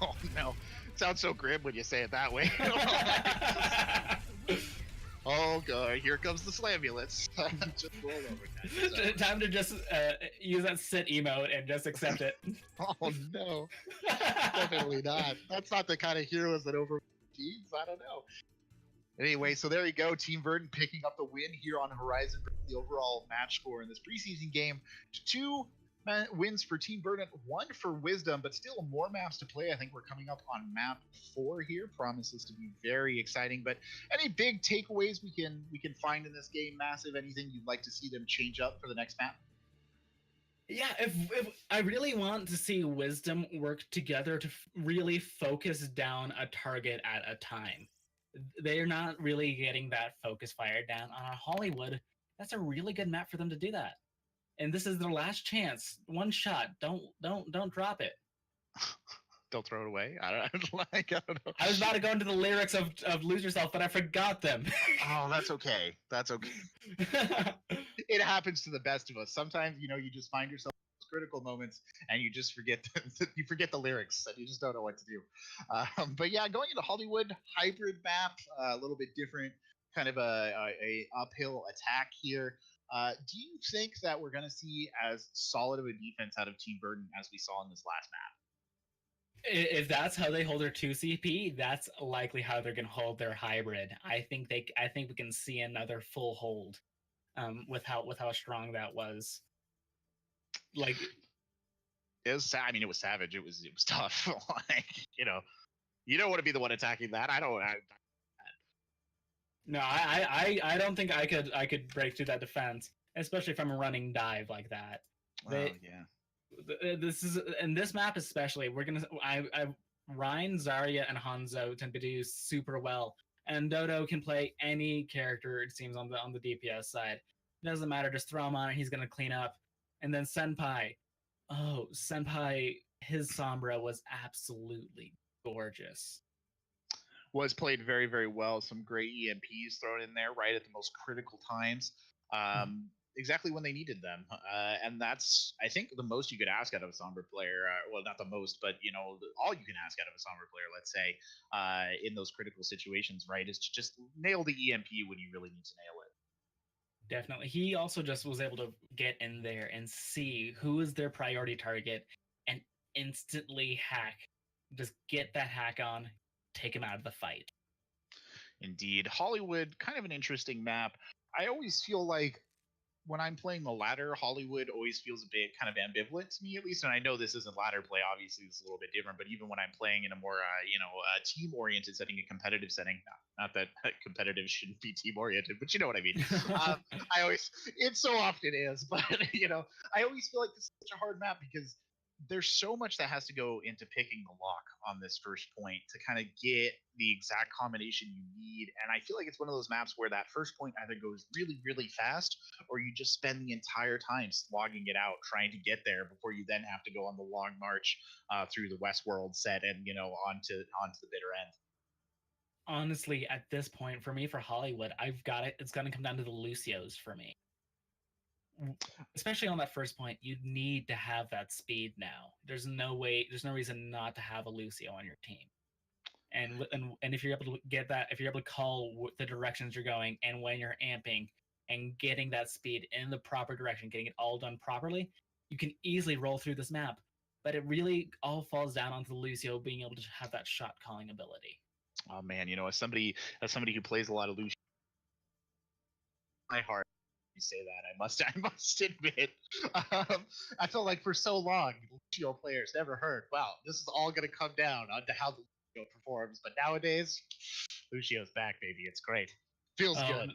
Oh no, it sounds so grim when you say it that way. Oh god, here comes the Slambulance. Just roll over that. So. Time to just use that sit emote and just accept it. Oh no, definitely not. That's not the kind of heroes that over teams. I don't know. Anyway, so there you go. Team Verdant picking up the win here on Horizon for the overall match score in this preseason game. 2 wins for Team Verdant, 1 for Wisdom, but still more maps to play. I think we're coming up on map 4 here. Promises to be very exciting. But any big takeaways we can find in this game? Massive. Anything you'd like to see them change up for the next map? Yeah, if I really want to see Wisdom work together to really focus down a target at a time. They're not really getting that focus fire down on a Hollywood. That's a really good map for them to do that. And this is their last chance. One shot. Don't drop it. Don't throw it away. I don't know. I was about to go into the lyrics of Lose Yourself, but I forgot them. Oh, that's okay. That's okay. It happens to the best of us. Sometimes, you just find yourself in those critical moments and you just forget the lyrics and you just don't know what to do. But yeah, going into Hollywood, hybrid map, a little bit different, kind of a uphill attack here. Do you think that we're going to see as solid of a defense out of Team Verdant as we saw in this last map? If that's how they hold their 2 CP, that's likely how they're going to hold their hybrid. I think we can see another full hold, with how strong that was. Like, it was. I mean, it was savage. It was tough. Like, you don't want to be the one attacking that. No, I don't think I could break through that defense, especially from a running dive like that. Oh yeah. This is, in this map especially, Ryan, Zarya, and Hanzo tend to do super well, and Dodo can play any character, it seems, on the DPS side. It doesn't matter, just throw him on and he's gonna clean up. And then Senpai, his Sombra was absolutely gorgeous. Was played very, very well. Some great EMPs thrown in there right at the most critical times. Exactly when they needed them. And that's, I think, the most you could ask out of a Sombra player. Well, not the most, but, all you can ask out of a Sombra player, let's say, in those critical situations, right, is to just nail the EMP when you really need to nail it. Definitely. He also just was able to get in there and see who is their priority target and instantly hack. Just get that hack on, take him out of the fight. Indeed. Hollywood, kind of an interesting map. I always feel like when I'm playing the ladder, Hollywood always feels a bit kind of ambivalent to me, at least. And I know this isn't ladder play, obviously it's a little bit different, but even when I'm playing in a more, team-oriented setting, a competitive setting, not that competitive shouldn't be team-oriented, but you know what I mean. It so often is, but, I always feel like this is such a hard map because there's so much that has to go into picking the lock on this first point to kind of get the exact combination you need. And I feel like it's one of those maps where that first point either goes really, really fast, or you just spend the entire time slogging it out, trying to get there before you then have to go on the long march through the Westworld set and, onto the bitter end. Honestly, at this point, for me, for Hollywood, I've got it. It's going to come down to the Lucios for me. Especially on that first point, you need to have that speed now. There's no reason not to have a Lucio on your team. And if you're able to get that, if you're able to call the directions you're going and when you're amping and getting that speed in the proper direction, getting it all done properly, you can easily roll through this map. but it really all falls down onto Lucio being able to have that shot calling ability. Oh man, as somebody who plays a lot of Lucio, my heart. You say that, I must admit, I felt like for so long Lucio players never heard. Wow, this is all going to come down onto how the Lucio performs. But nowadays, Lucio's back, baby. It's great. Feels good.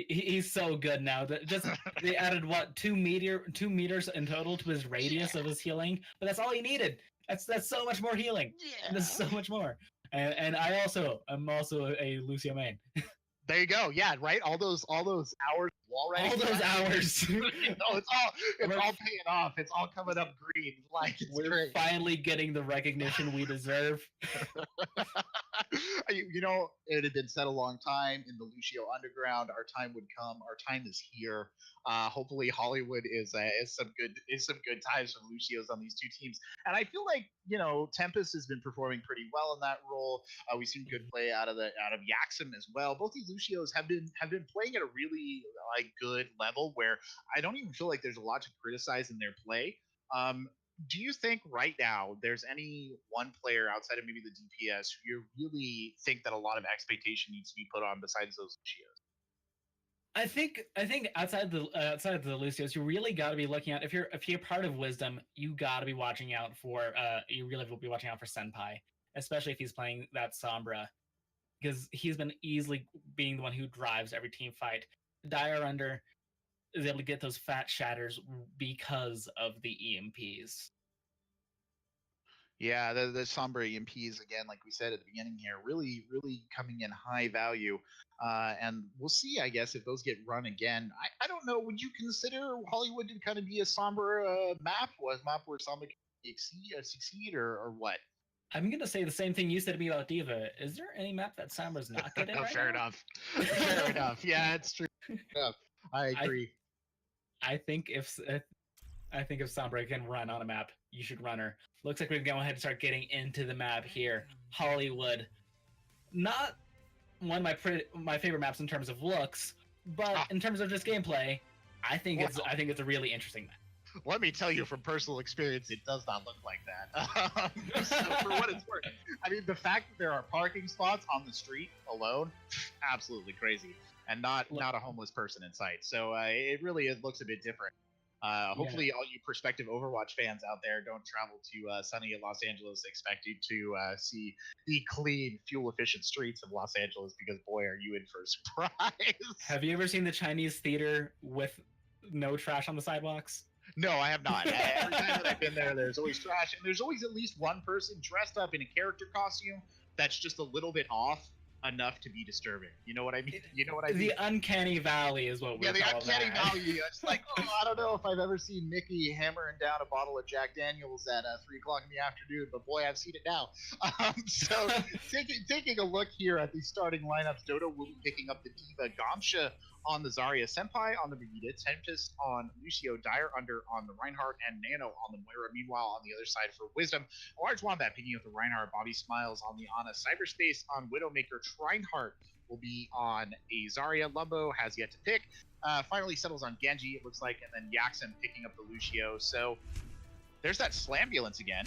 He's so good now. They added what 2 meters in total to his radius of his healing, but that's all he needed. That's so much more healing. Yeah, that's so much more. And I'm also a Lucio main. There you go. Yeah, right. All those hours wall riding. All those hours. It's all paying off. It's all coming up green. Like we're great. Finally getting the recognition we deserve. It had been said a long time in the Lucio Underground. Our time would come. Our time is here. Hopefully, Hollywood is some good times for Lucios on these two teams. And I feel like Tempest has been performing pretty well in that role. We've seen good play out of Yaxim as well. Both these Lucios have been playing at a really good level where I don't even feel like there's a lot to criticize in their play. Do you think right now there's any one player outside of maybe the DPS who you really think that a lot of expectation needs to be put on besides those Lucios? I think outside of the Lucios, you really got to be looking at if you're part of Wisdom, you got to be watching out for you really will be watching out for Senpai, especially if he's playing that Sombra, because he's been easily being the one who drives every team fight. Dire Under is able to get those fat shatters because of the EMPs. Yeah, the Sombra EMPs, again, like we said at the beginning here, really, really coming in high value. And we'll see, I guess, if those get run again. I don't know. Would you consider Hollywood to kind of be a Sombra map? Was map where Sombra can succeed or what? I'm going to say the same thing you said to me about Diva. Is there any map that Sombra's not good at right Fair now? enough. Fair enough. Yeah, it's true. Yeah, I agree. I think if Sombra can run on a map, you should run her. Looks like we're going to go ahead and start getting into the map here. Hollywood. Not one of my favorite maps in terms of looks, but in terms of just gameplay, I think it's a really interesting map. Let me tell you from personal experience, it does not look like that. So for what it's worth, I mean, the fact that there are parking spots on the street alone, absolutely crazy, and not a homeless person in sight. So it looks a bit different. Hopefully, all you prospective Overwatch fans out there don't travel to sunny Los Angeles expecting to see the clean, fuel-efficient streets of Los Angeles, because boy, are you in for a surprise. Have you ever seen the Chinese theater with no trash on the sidewalks? No, I have not. Every time that I've been there, there's always trash, and there's always at least one person dressed up in a character costume that's just a little bit off enough to be disturbing. You know what I mean? The uncanny valley is what we're calling that. Yeah, the uncanny valley. It's like, I don't know if I've ever seen Mickey hammering down a bottle of Jack Daniels at 3 o'clock in the afternoon, but boy, I've seen it now. So taking a look here at the starting lineups, Dodo will be picking up the Diva, Gamsha on the Zarya, Senpai on the Vegeta, Tempest on Lucio, Dire Under on the Reinhardt, and Nano on the Moira. Meanwhile, on the other side for Wisdom, Large Wombat picking up the Reinhardt, Bobby Smiles on the Ana, Cyberspace on Widowmaker, Reinhardt will be on a Zarya, Lumbo has yet to pick. Finally settles on Genji, it looks like, and then Yaxim picking up the Lucio. So there's that Slambulance again.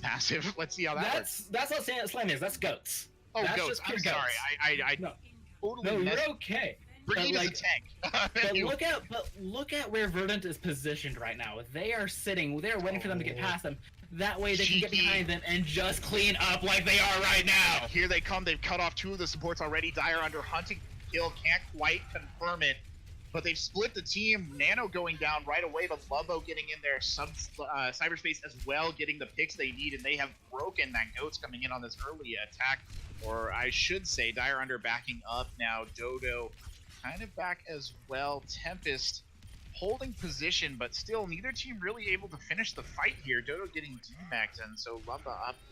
Massive. Let's see how that works. That's not Slambulance, that's Goats. Oh, that's Goats. I'm sorry. I totally you're okay. Brethgyk is a tank. But look at where Verdant is positioned right now. They are waiting for them to get past them. That way they can get behind them and just clean up like they are right now. Here they come. They've cut off 2 of the supports already. Dire Under hunting kill, can't quite confirm it, but they've split the team. Nano going down right away, but Lumbo getting in there. Cyberspace as well, getting the picks they need, and they have broken that. Goats coming in on this early attack, or I should say Dire Under backing up now. Dodo kind of back as well. Tempest holding position, but still neither team really able to finish the fight here. Dodo getting D-maxed, and so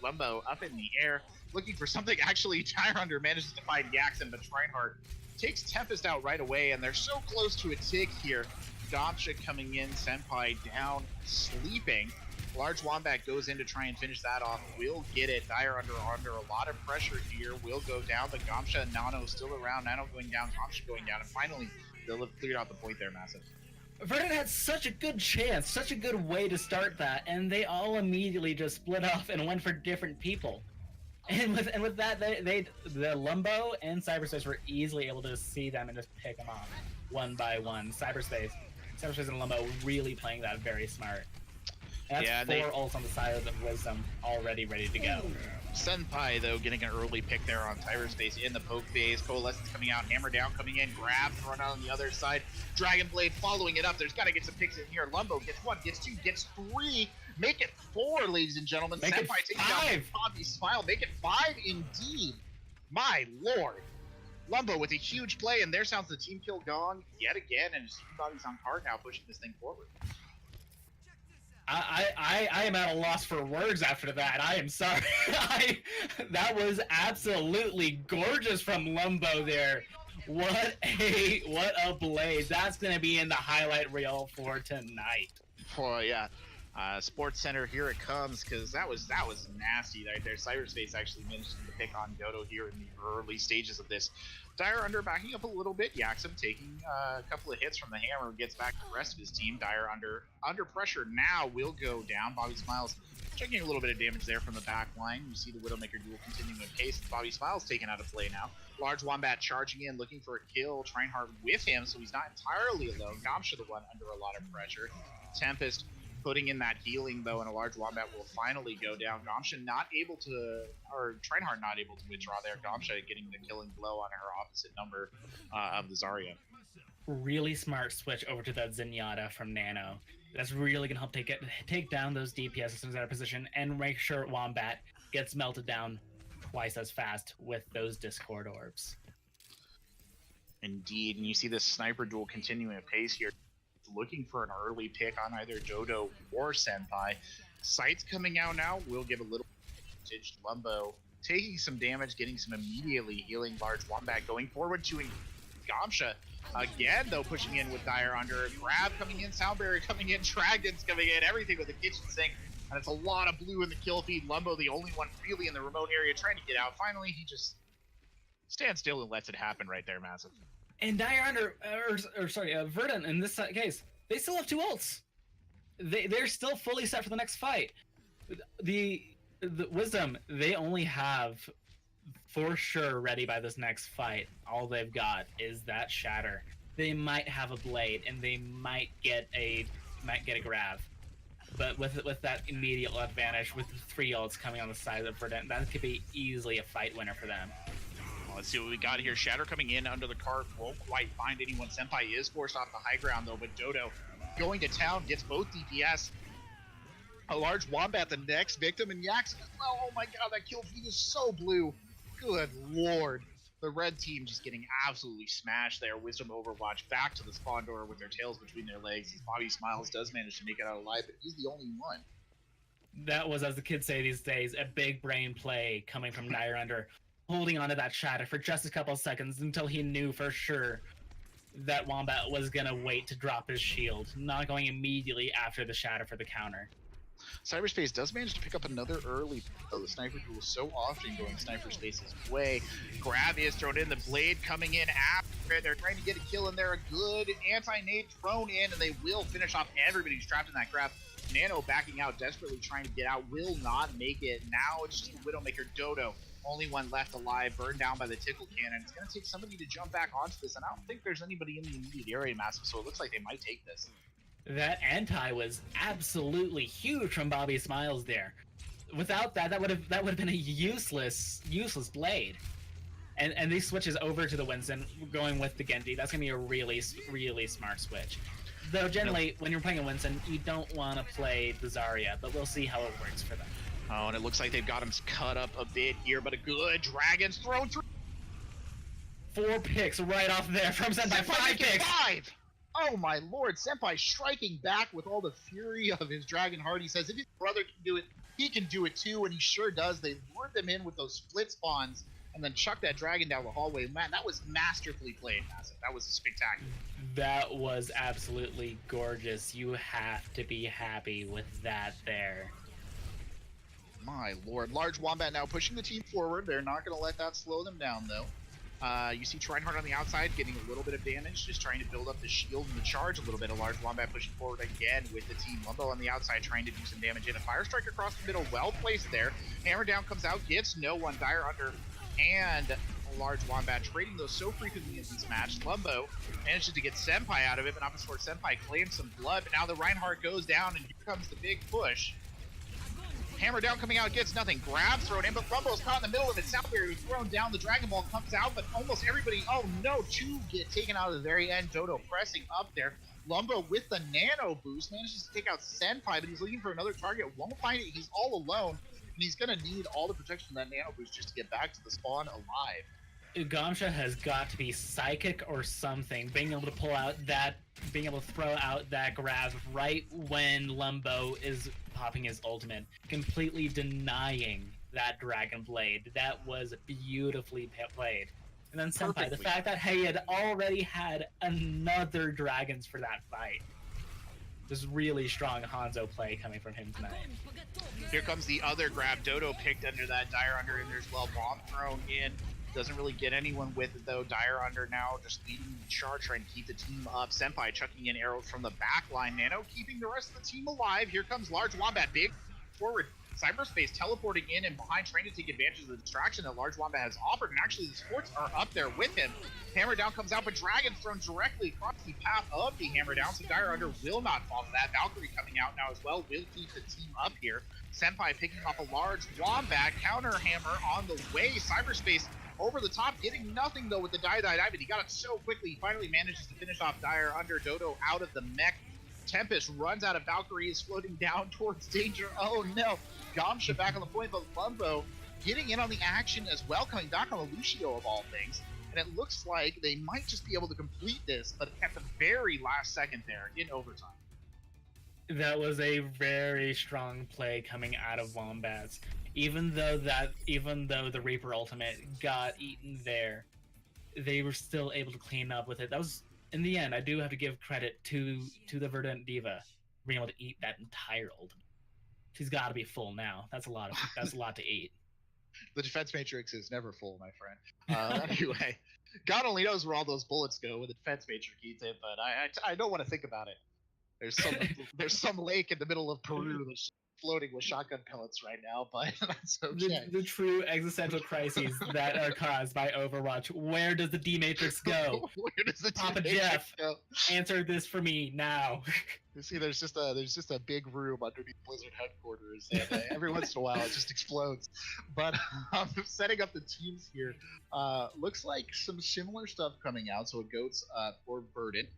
Lumbo up in the air, looking for something. Actually, Dire Under manages to find Yaxim, but Reinhardt takes Tempest out right away, and they're so close to a tick here. Gamsha coming in, Senpai down, sleeping. Large Wombat goes in to try and finish that off. Will get it. Dire under a lot of pressure here. Will go down, but Gamsha and Nano still around. Nano going down, Gamsha going down, and finally they'll have cleared out the point there, Massive. Verdant had such a good chance, such a good way to start that, and they all immediately just split off and went for different people. And with that, the Lumbo and Cyberspace were easily able to see them and just pick them off one by one. Cyberspace and Lumbo really playing that very smart. And that's four ults on the side of the Wisdom already ready to go. Senpai, though, getting an early pick there on Cyberspace in the poke phase. Coalescence coming out, Hammer down, coming in, grab, thrown out on the other side. Dragon Blade following it up. There's got to get some picks in here. Lumbo gets 1, gets 2, gets 3. Make it 4, ladies and gentlemen. Make Senpai takes down Bobby Smile. Make it 5 indeed. My lord. Lumbo with a huge play, and there sounds the team kill gong yet again, and Bobby's on card now, pushing this thing forward. I am at a loss for words after that. I am sorry. That was absolutely gorgeous from Lumbo there. What a blade. That's going to be in the highlight reel for tonight. Oh, yeah. Sports Center, here it comes, because that was nasty right there. Cyberspace actually managed to pick on Dodo here in the early stages of this. Dire Under backing up a little bit. Yaxum taking a couple of hits from the Hammer, gets back to the rest of his team. Dire under pressure now will go down. Bobby Smiles taking a little bit of damage there from the back line. You see the Widowmaker duel continuing at pace. Bobby Smiles taken out of play now. Large Wombat charging in, looking for a kill. Trinehard with him, so he's not entirely alone. Gomsha the one under a lot of pressure. Tempest putting in that healing, though, and a Large Wombat will finally go down. Gomsha not able to, or Trinehard not able to withdraw there. Gomsha getting the killing blow on her opposite number of the Zarya. Really smart switch over to that Zenyatta from Nano. That's really going to help take down those DPS systems out of position and make sure Wombat gets melted down twice as fast with those Discord orbs. Indeed, and you see this sniper duel continuing at pace here. Looking for an early pick on either Dodo or Senpai. Sights coming out now will give a little advantage. Lumbo taking some damage, getting some immediately healing. Large Wombat going forward to Gomsha again, though, pushing in with Dire Under. Grab coming in, Sound Barrier coming in, Dragons coming in, everything with the kitchen sink. And it's a lot of blue in the kill feed. Lumbo, the only one really in the remote area, trying to get out. Finally, he just stands still and lets it happen right there, Massive. And Dire Under, Verdant in this case, they still have 2 ults. They're still fully set for the next fight. The Wisdom, they only have for sure ready by this next fight. All they've got is that Shatter. They might have a blade and they might get a grab. But with that immediate advantage, with 3 ults coming on the side of Verdant, that could be easily a fight winner for them. Let's see what we got here. Shatter coming in under the cart. Won't quite find anyone. Senpai is forced off the high ground, though, but Dodo going to town, gets both DPS. A Large Wombat, the next victim, and Yax as well. Oh my god, that kill feed is so blue. Good lord. The red team just getting absolutely smashed there. Wisdom Overwatch back to the spawn door with their tails between their legs. As Bobby Smiles does manage to make it out alive, but he's the only one. That was, as the kids say these days, a big brain play coming from Dire Under. Holding onto that Shatter for just a couple of seconds until he knew for sure that Wombat was going to wait to drop his shield, not going immediately after the Shatter for the counter. Cyberspace does manage to pick up another early, though the sniper duel so often going Cyberspace's way. Grab is thrown in, the blade coming in after. They're trying to get a kill in there. A good anti-nade thrown in, and they will finish off everybody who's trapped in that grab. Nano backing out, desperately trying to get out, will not make it. Now it's just the Widowmaker Dodo. Only one left alive, burned down by the tickle cannon. It's going to take somebody to jump back onto this, and I don't think there's anybody in the immediate area, Massive, so it looks like they might take this. That anti was absolutely huge from Bobby Smiles there. Without that, that would have been a useless blade. And these switches over to the Winston, going with the Genji. That's going to be a really, really smart switch. Though generally, when you're playing a Winston, you don't want to play the Zarya, but we'll see how it works for them. Oh, and it looks like they've got him cut up a bit here, but a good Dragons thrown through. 4 picks right off there from Senpai. 5 picks. 5! Oh my lord, Senpai striking back with all the fury of his Dragon Heart. He says if his brother can do it, he can do it too, and he sure does. They lured them in with those split spawns and then chucked that dragon down the hallway. Man, that was masterfully played, Massive. That was spectacular. That was absolutely gorgeous. You have to be happy with that there. My lord. Large Wombat now pushing the team forward. They're not going to let that slow them down, though. You see Trinehard on the outside getting a little bit of damage, just trying to build up the shield and the charge a little bit. A large Wombat pushing forward again with the team. Lumbo on the outside trying to do some damage in. A Fire Strike across the middle, well placed there. Hammer down comes out, gets no one. Dire under and a large Wombat trading those so frequently in this match. Lumbo manages to get Senpai out of it, but not before Senpai claims some blood. But now the Reinhardt goes down, and here comes the big push. Hammer down coming out, gets nothing. Grab thrown in, but Lumbo's caught in the middle of it. Soundberry was thrown down. The Dragon Ball comes out, but almost everybody, oh no, two get taken out at the very end. Dodo pressing up there. Lumbo with the nano boost manages to take out Senpai, but he's looking for another target. Won't find it. He's all alone, and he's going to need all the protection of that nano boost just to get back to the spawn alive. Gamsha has got to be psychic or something, being able to pull out that, being able to throw out that grab right when Lumbo is popping his ultimate, completely denying that Dragon Blade. That was beautifully played. And then Senpai, the fact that he had already had another Dragons for that fight. This really strong Hanzo play coming from him tonight. Here comes the other grab. Dodo picked under that Dire Under, and there's well bomb thrown in. Doesn't really get anyone with it though. Dire Under now just leading the charge, trying to keep the team up. Senpai chucking in arrows from the back line. Nano keeping the rest of the team alive. Here comes large Wombat, big forward. Cyberspace teleporting in and behind, trying to take advantage of the distraction that large Wombat has offered. And actually the sports are up there with him. Hammer down comes out, but Dragon's thrown directly across the path of the Hammer down. So Dire Under will not fall for that. Valkyrie coming out now as well will keep the team up here. Senpai picking up a large Wombat. Counter Hammer on the way. Cyberspace over the top, getting nothing though with the die, but he got it so quickly. He finally manages to finish off Dire Under. Dodo out of the mech. Tempest runs out of Valkyrie, is floating down towards danger. Oh no, Gamsha back on the point, but Lumbo getting in on the action as well, coming back on the Lucio of all things. And it looks like they might just be able to complete this, but at the very last second there in overtime. That was a very strong play coming out of Wombats. Even though the Reaper ultimate got eaten there, they were still able to clean up with it. That was, in the end, I do have to give credit to the Verdant Diva being able to eat that entire ultimate. She's got to be full now. That's a lot to eat. The defense matrix is never full, my friend. Anyway, God only knows where all those bullets go when the defense matrix eats it, but I don't want to think about it. There's some lake in the middle of Peru that's floating with shotgun pellets right now, but that's okay. The true existential crises that are caused by Overwatch. Where does the D Matrix go? Where does the Papa Jeff go? Answer this for me now. You see, there's just a big room underneath Blizzard headquarters, and every once in a while it just explodes. But setting up the teams here, looks like some similar stuff coming out. So it goes for Verdant.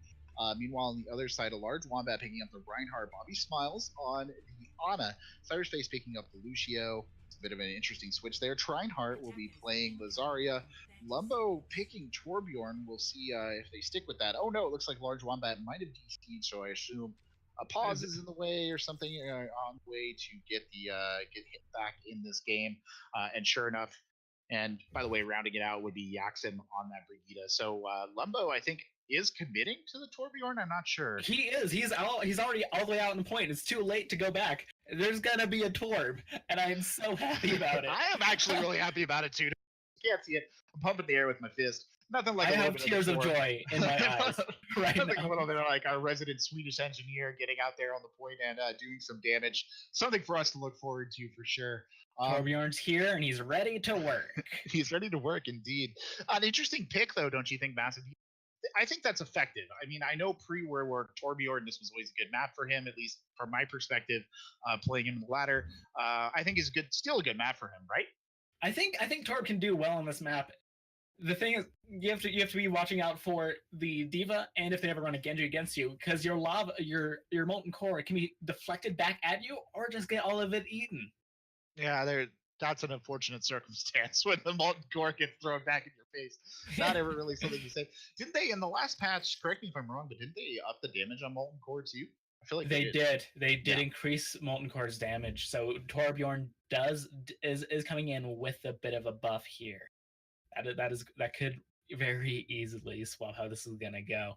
Meanwhile, on the other side, a large Wombat picking up the Reinhardt. Bobby Smiles on the Ana. Cyberspace picking up the Lucio. It's a bit of an interesting switch there. Trinehart will be playing Lazaria. Lumbo picking Torbjorn. We'll see if they stick with that. Oh no, it looks like large Wombat might have DC'd, so I assume a pause is in the way or something on the way to get hit back in this game. And sure enough, and by the way, rounding it out would be Yaxim on that Brethgyk. So Lumbo, I think, is committing to the Torbjorn. I'm not sure. He is. He's already all the way out in the point. It's too late to go back. There's gonna be a Torb, and I am so happy about it. I am actually really happy about it too. You can't see it. I'm pumping the air with my fist. Nothing like I have tears of joy in my eyes right Nothing now. a little bit like our resident Swedish engineer getting out there on the point and doing some damage. Something for us to look forward to for sure. Torbjorn's here and he's ready to work. He's ready to work indeed. An interesting pick though, don't you think, Massive? I think that's effective. I mean, I know pre-War Torbjorn, this was always a good map for him, at least from my perspective, playing him in the ladder. I think is still a good map for him, right? I think Torb can do well on this map. The thing is, you have to be watching out for the Diva, and if they ever run a Genji against you, because your molten core can be deflected back at you, or just get all of it eaten. Yeah, that's an unfortunate circumstance when the molten core gets thrown back in your face. Not ever really something you say. Didn't they in the last patch? Correct me if I'm wrong, but didn't they up the damage on molten core too? I feel like they did. They did increase molten core's damage. So Torbjorn is coming in with a bit of a buff here. That could very easily swap how this is gonna go.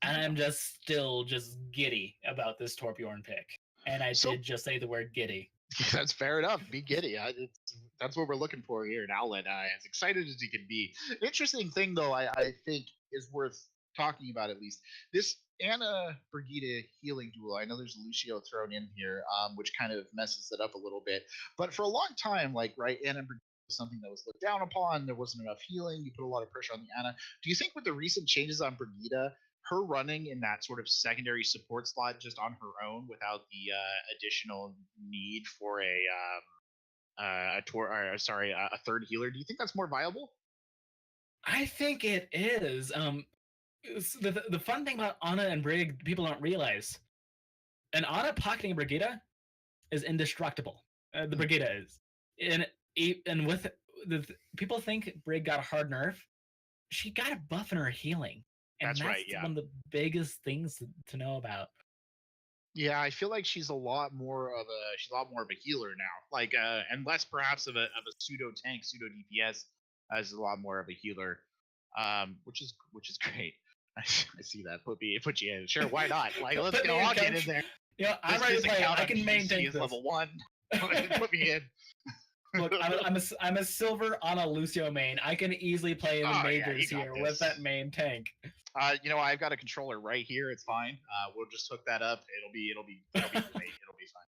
And I'm still giddy about this Torbjorn pick. And I did just say the word giddy. That's fair enough. Be giddy. That's what we're looking for here in Owlet. As excited as he can be. Interesting thing, though, I think is worth talking about at least. This Anna Brethgyk healing duel. I know there's Lucio thrown in here, which kind of messes it up a little bit. But for a long time, like, right, Anna Brethgyk was something that was looked down upon. There wasn't enough healing. You put a lot of pressure on the Anna. Do you think with the recent changes on Brethgyk, her running in that sort of secondary support slot just on her own without the additional need for a third healer, do you think that's more viable? I think it is. The fun thing about Ana and Brig, people don't realize, an Ana pocketing Brethgyk is indestructible. The Brethgyk is, and with the people think Brig got a hard nerf, she got a buff in her healing, and that's right. Yeah, one of the biggest things to know about. Yeah, I feel like she's a lot more of a healer now. Like, and less perhaps of a pseudo tank, pseudo DPS, as a lot more of a healer, which is great. I see that. Put you in. Sure, why not? Like, let's get in there. Yeah, I'm ready to play. I can maintain this. Level 1. Put me in. Look, I'm a silver on a Lucio main. I can easily play in the majors here with that main tank. I've got a controller right here. It's fine. We'll just hook that up. It'll be great. It'll be fine.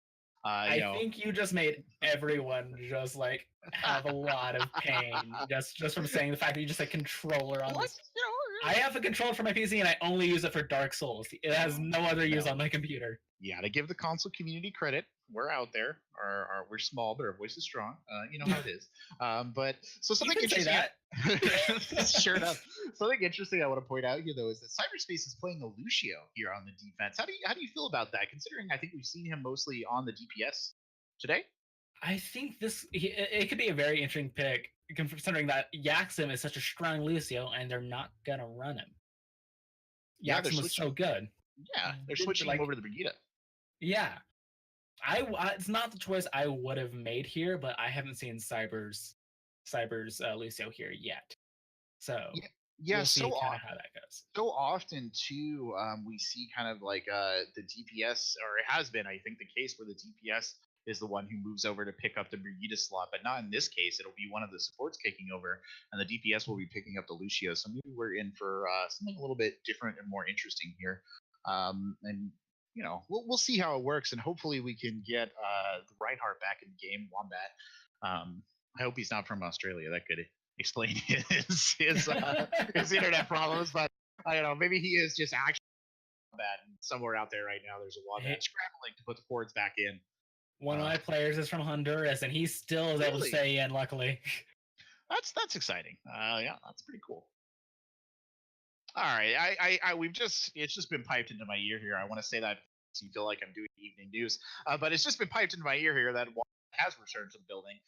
I think you just made everyone just like have a lot of pain just from saying the fact that you just said controller on this. I have a controller for my PC and I only use it for Dark Souls. It has no other use on my computer. Yeah, to give the console community credit, we're out there. We're small, but our voice is strong. You know how it is. But so something interesting. Sure enough. Something interesting I want to point out here, though, is that Cyberspace is playing a Lucio here on the defense. How do you feel about that? Considering I think we've seen him mostly on the DPS today. I think it could be a very interesting pick, considering that Yaxim is such a strong Lucio, and they're not gonna run him. Yaxim was so good. Yeah, they're switching him over to the Brethgyk. Yeah, it's not the choice I would have made here, but I haven't seen Cyber's Lucio here yet. So we'll see kind of how that goes. So often too, we see kind of like the DPS, or it has been, I think, the case where the DPS is the one who moves over to pick up the Brethgyk slot, but not in this case. It'll be one of the supports kicking over, and the DPS will be picking up the Lucio. So maybe we're in for something a little bit different and more interesting here. And we'll see how it works, and hopefully we can get the Reinhardt back in the game. Wombat. I hope he's not from Australia. That could explain his internet problems, but I don't know. Maybe he is just actually Wombat, and somewhere out there right now there's a Wombat scrambling to put the forwards back in. One of my players is from Honduras, and he still is able to stay in. Luckily, that's exciting. Yeah, that's pretty cool. All right, it's just been piped into my ear here. I want to say that so you feel like I'm doing evening news, but it's just been piped into my ear here that Wombat has returned to the building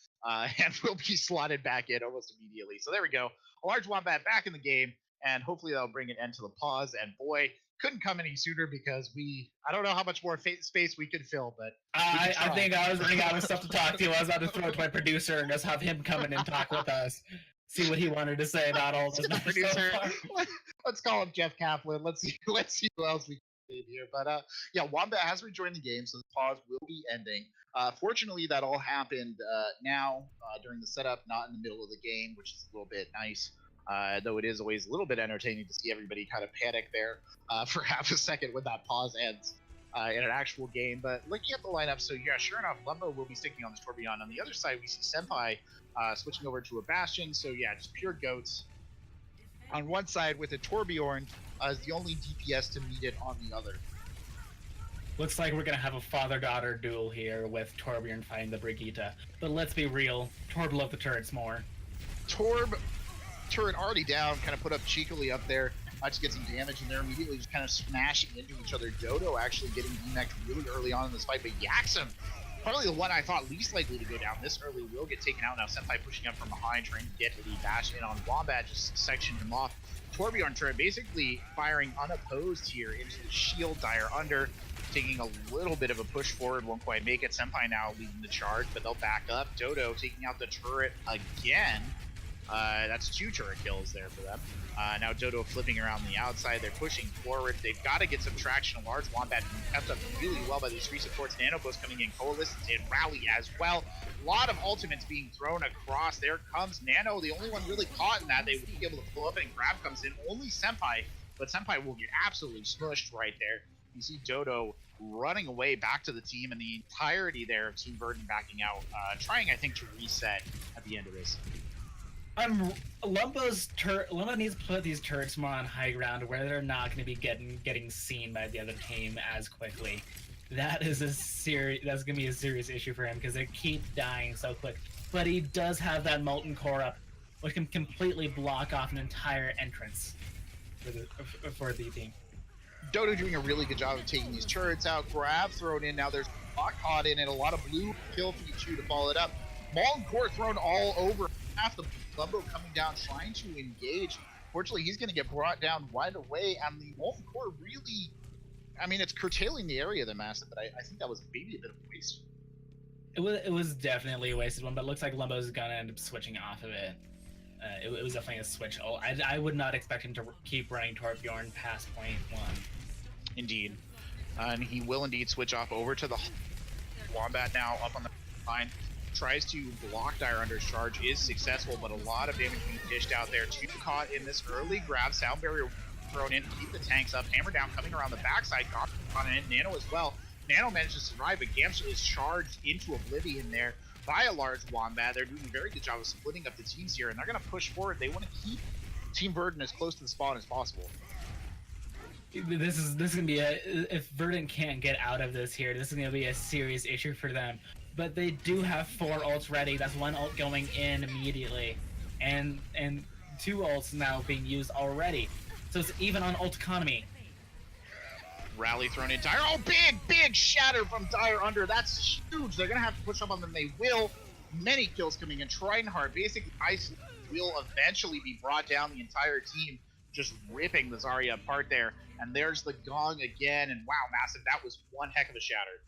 and will be slotted back in almost immediately. So there we go, a large Wombat back in the game, and hopefully that'll bring an end to the pause. And boy, couldn't come any sooner because I don't know how much more space we could fill, but I think I was running out of stuff to talk to. I was about to throw it to my producer and just have him come in and talk with us. See what he wanted to say about all this. Producer, let's call him Jeff Kaplan. Let's see who else we can say here. But Wombat has rejoined the game, so the pause will be ending. Fortunately, that all happened now during the setup, not in the middle of the game, which is a little bit nice. Though it is always a little bit entertaining to see everybody kind of panic there for half a second when that pause ends in an actual game. But looking at the lineup, so yeah, sure enough, Lumbo will be sticking on this Torbjorn. On the other side, we see Senpai switching over to a Bastion. So yeah, just pure goats on one side with a Torbjorn as the only DPS to meet it on the other. Looks like we're going to have a father-daughter duel here with Torbjorn fighting the Brethgyk. But let's be real, Torb loved the turrets more. Torb, turret already down, kind of put up cheekily up there to get some damage, and they're immediately just kind of smashing into each other. Dodo actually getting DMAC'd really early on in this fight, but Yaxim, probably the one I thought least likely to go down this early, will get taken out now. Senpai pushing up from behind, trying to get the bash in on Wombat, just sectioned him off. Torbjorn turret basically firing unopposed here into the shield. Dire under, taking a little bit of a push forward, won't quite make it. Senpai now leading the charge, but they'll back up. Dodo taking out the turret again. That's 2 turret kills there for them. Now Dodo flipping around the outside. They're pushing forward. They've got to get some traction. A large Wombat kept up really well by these 3 supports. Nanoboost coming in, Coalescence and Rally as well. A lot of ultimates being thrown across. There comes Nano, the only one really caught in that. They would be able to pull up, and Grab comes in. Only Senpai, but Senpai will get absolutely smushed right there. You see Dodo running away back to the team, and the entirety there of Team Verdant backing out, trying, I think, to reset at the end of this. Lumbo needs to put these turrets more on high ground where they're not going to be getting seen by the other team as quickly. That's going to be a serious issue for him because they keep dying so quick. But he does have that Molten Core up, which can completely block off an entire entrance for the team. Dodo doing a really good job of taking these turrets out. Grab thrown in. Now there's Lock caught in it. A lot of blue kill for you to follow it up. Molten Core thrown all over. Half the Lumbo coming down, trying to engage. Fortunately, he's going to get brought down right away. And the Molten Core really, I mean, it's curtailing the area of the Massive, but I think that was maybe a bit of a waste. It was definitely a wasted one, but it looks like Lumbo's going to end up switching off of it. It was definitely a switch. I would not expect him to keep running toward Bjorn past point 1. Indeed. And he will indeed switch off over to the Wombat now up on the line. Tries to block Dire Under's charge, is successful, but a lot of damage being dished out there. 2 caught in this early grab. Sound barrier thrown in to keep the tanks up. Hammer down coming around the backside. Got on it. Nano as well. Nano managed to survive, but Gamsa is charged into oblivion there by a large Wombat. They're doing a very good job of splitting up the teams here, and they're going to push forward. They want to keep Team Verdant as close to the spawn as possible. This is gonna be if Verdant can't get out of this here, this is gonna be a serious issue for them. But they do have 4 ults ready. That's 1 ult going in immediately, and 2 ults now being used already. So it's even on ult economy. Rally thrown in. Dire, oh, big shatter from Dire Under. That's huge. They're gonna have to push up on them. They will. Many kills coming in. Tridenheart basically will eventually be brought down. The entire team just ripping the Zarya apart there. And there's the gong again. And wow, Massive, that was one heck of a shatter.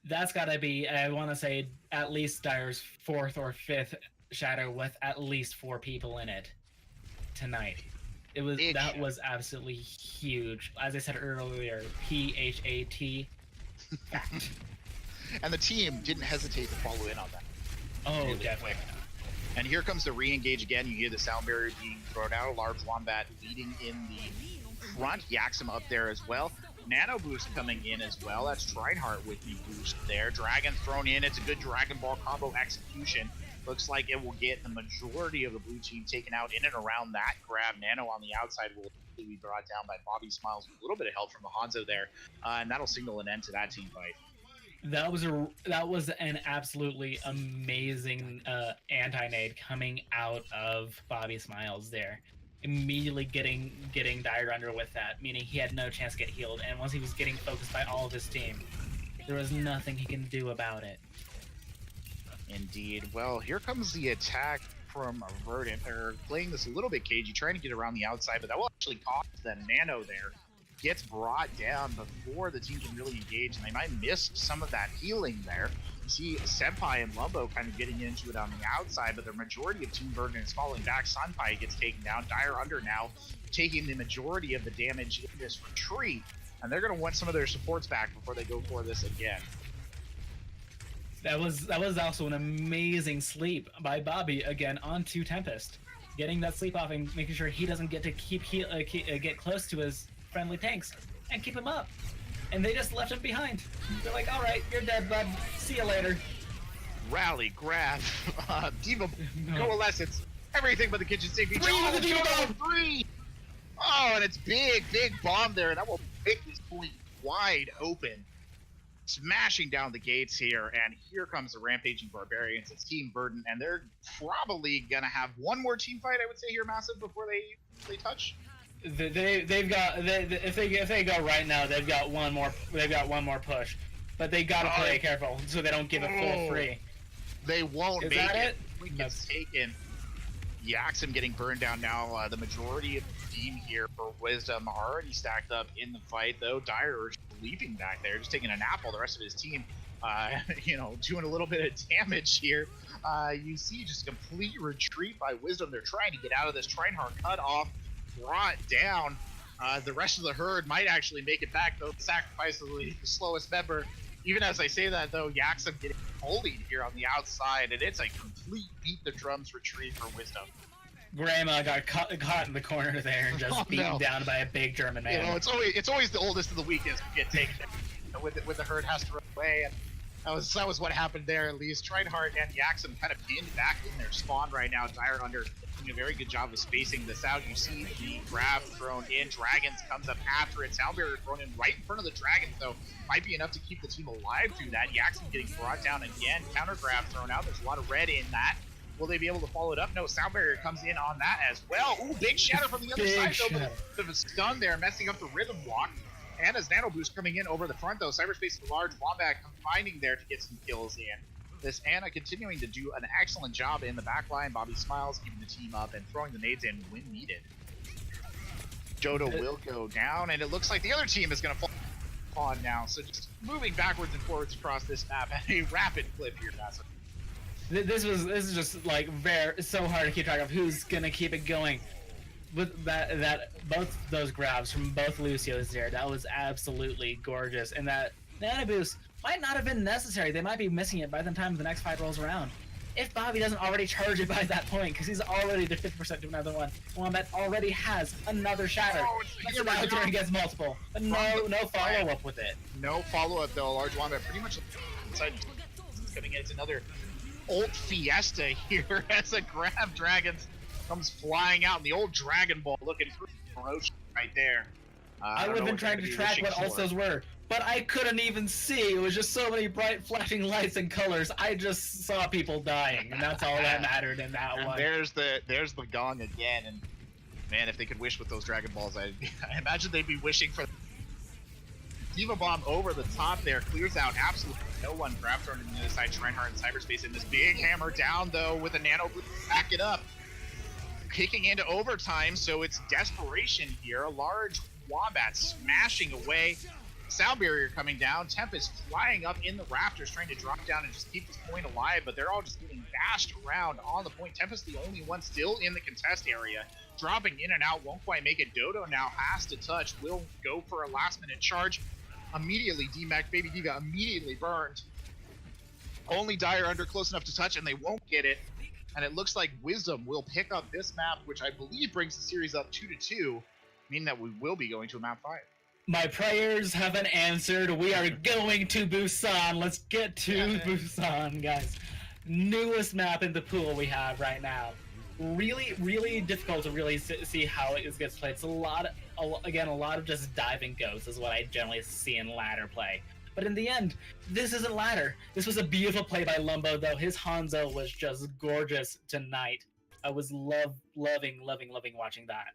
That's gotta be, I want to say, at least Dire's 4th or 5th shatter with at least 4 people in it tonight. That was absolutely huge. As I said earlier, PHAT. Fact. And the team didn't hesitate to follow in on that. Oh, definitely. And here comes the re-engage again. You hear the sound barrier being thrown out. A large Wombat leading in the front. Yaxim up there as well. Nano boost coming in as well. That's Tridenheart with the boost there. Dragon thrown in. It's a good Dragon Ball combo execution. Looks like it will get the majority of the blue team taken out in and around that grab. Nano on the outside will be brought down by Bobby Smiles with a little bit of help from the Hanzo there. And that'll signal an end to that team fight. That was an absolutely amazing anti-nade coming out of Bobby Smiles there. Immediately getting Dire Under with that, meaning he had no chance to get healed, and once he was getting focused by all of his team, there was nothing he can do about it. Indeed. Well, here comes the attack from Verdant. They're playing this a little bit cagey, trying to get around the outside, but that will actually cost the Nano there. Gets brought down before the team can really engage, and they might miss some of that healing there. You see Senpai and Lumbo kind of getting into it on the outside, but the majority of Team Verdant is falling back. Senpai gets taken down. Dire Under now taking the majority of the damage in this retreat, and they're going to want some of their supports back before they go for this again. That was also an amazing sleep by Bobby again onto Tempest, getting that sleep off and making sure he doesn't get to get close to his friendly tanks and keep him up. And they just left him behind. They're like, all right, you're dead, bud. See you later. Rally, grab, Diva, Coalescence, everything but the kitchen sink. 3 with the Diva bomb! 3! Oh, and it's big bomb there, and that will pick this point wide open. Smashing down the gates here, and here comes the Rampaging Barbarians. It's Team Verdant, and they're probably gonna have one more team fight, I would say, here, Massive, before they touch. They've got if they go right now, they've got one more push, but they gotta play careful so they don't give it full free. They won't make it. That's taken. Yaxim getting burned down now. The majority of the team here for Wisdom are already stacked up in the fight, though. Dire is leaping back there, just taking an nap while the rest of his team doing a little bit of damage here. You see just complete retreat by Wisdom. They're trying to get out of this. Trinehard cut off, brought down. The rest of the herd might actually make it back, though. The sacrifice of the slowest member. Even as I say that, though, Yaxum getting bullied here on the outside, and it's a complete beat the drums retreat for Wisdom. Grandma got caught in the corner there and just beaten down by a big German man. It's always the oldest of the weakest who get taken with the herd has to run away, and that was what happened there. At least Trinehard and Yaxum kind of pinned back in their spawn right now. Dire Under doing a very good job of spacing this out. You see the grab thrown in. Dragons comes up after it. Sound Barrier thrown in right in front of the Dragons, though. Might be enough to keep the team alive through that. Yaxum getting brought down again. Counter grab thrown out. There's a lot of red in that. Will they be able to follow it up? No, Sound Barrier comes in on that as well. Ooh, big shatter from the other side, though. Bit of a stun there, messing up the rhythm walk. Anna's Nano Boost coming in over the front, though. Cyberspace and large Wombat combining there to get some kills in. This Anna continuing to do an excellent job in the back line. Bobby Smiles keeping the team up and throwing the nades in when needed. Jodo will go down, and it looks like the other team is going to fall on now. So just moving backwards and forwards across this map at a rapid clip here, Massive. This is just like so hard to keep track of who's going to keep it going. With that both those grabs from both Lucios there, that was absolutely gorgeous. And that Nano Boost might not have been necessary. They might be missing it by the time the next fight rolls around. If Bobby doesn't already charge it by that point, because he's already to 50% to another one. Wombat already has another shatter. So now he gets multiple. But no follow-up with it. No follow-up, though. Large Wombat pretty much inside coming in. It's another Ult Fiesta here as a grab Dragons comes flying out, and the old Dragon Ball looking ferocious right there. I would have been trying to track what ults were, but I couldn't even see. It was just so many bright flashing lights and colors. I just saw people dying, and that's all that mattered in that one. There's the gong again, and man, if they could wish with those Dragon Balls, I imagine they'd be wishing for Diva Bomb over the top there, clears out absolutely no one. Grab thrown to the other side, Trinehard in cyberspace, and this big hammer down, though, with a Nano Boost back it up. Kicking into overtime, so it's desperation here. A large Wombat smashing away. Sound Barrier coming down. Tempest flying up in the rafters, trying to drop down and just keep this point alive, but they're all just getting bashed around on the point. Tempest the only one still in the contest area. Dropping in and out, won't quite make it. Dodo now has to touch. Will go for a last-minute charge. Immediately, D-Mac, Baby Diva immediately burned. Only Dire Under close enough to touch, and they won't get it. And it looks like Wisdom will pick up this map, which I believe brings the series up 2-2, meaning that we will be going to a map 5. My prayers have been answered. We are going to Busan. Let's get to Busan, guys. Newest map in the pool we have right now. Really, really difficult to really see how it gets played. It's a lot of just diving ghosts is what I generally see in ladder play. But in the end, this isn't ladder. This was a beautiful play by Lumbo, though. His Hanzo was just gorgeous tonight. I was loving watching that.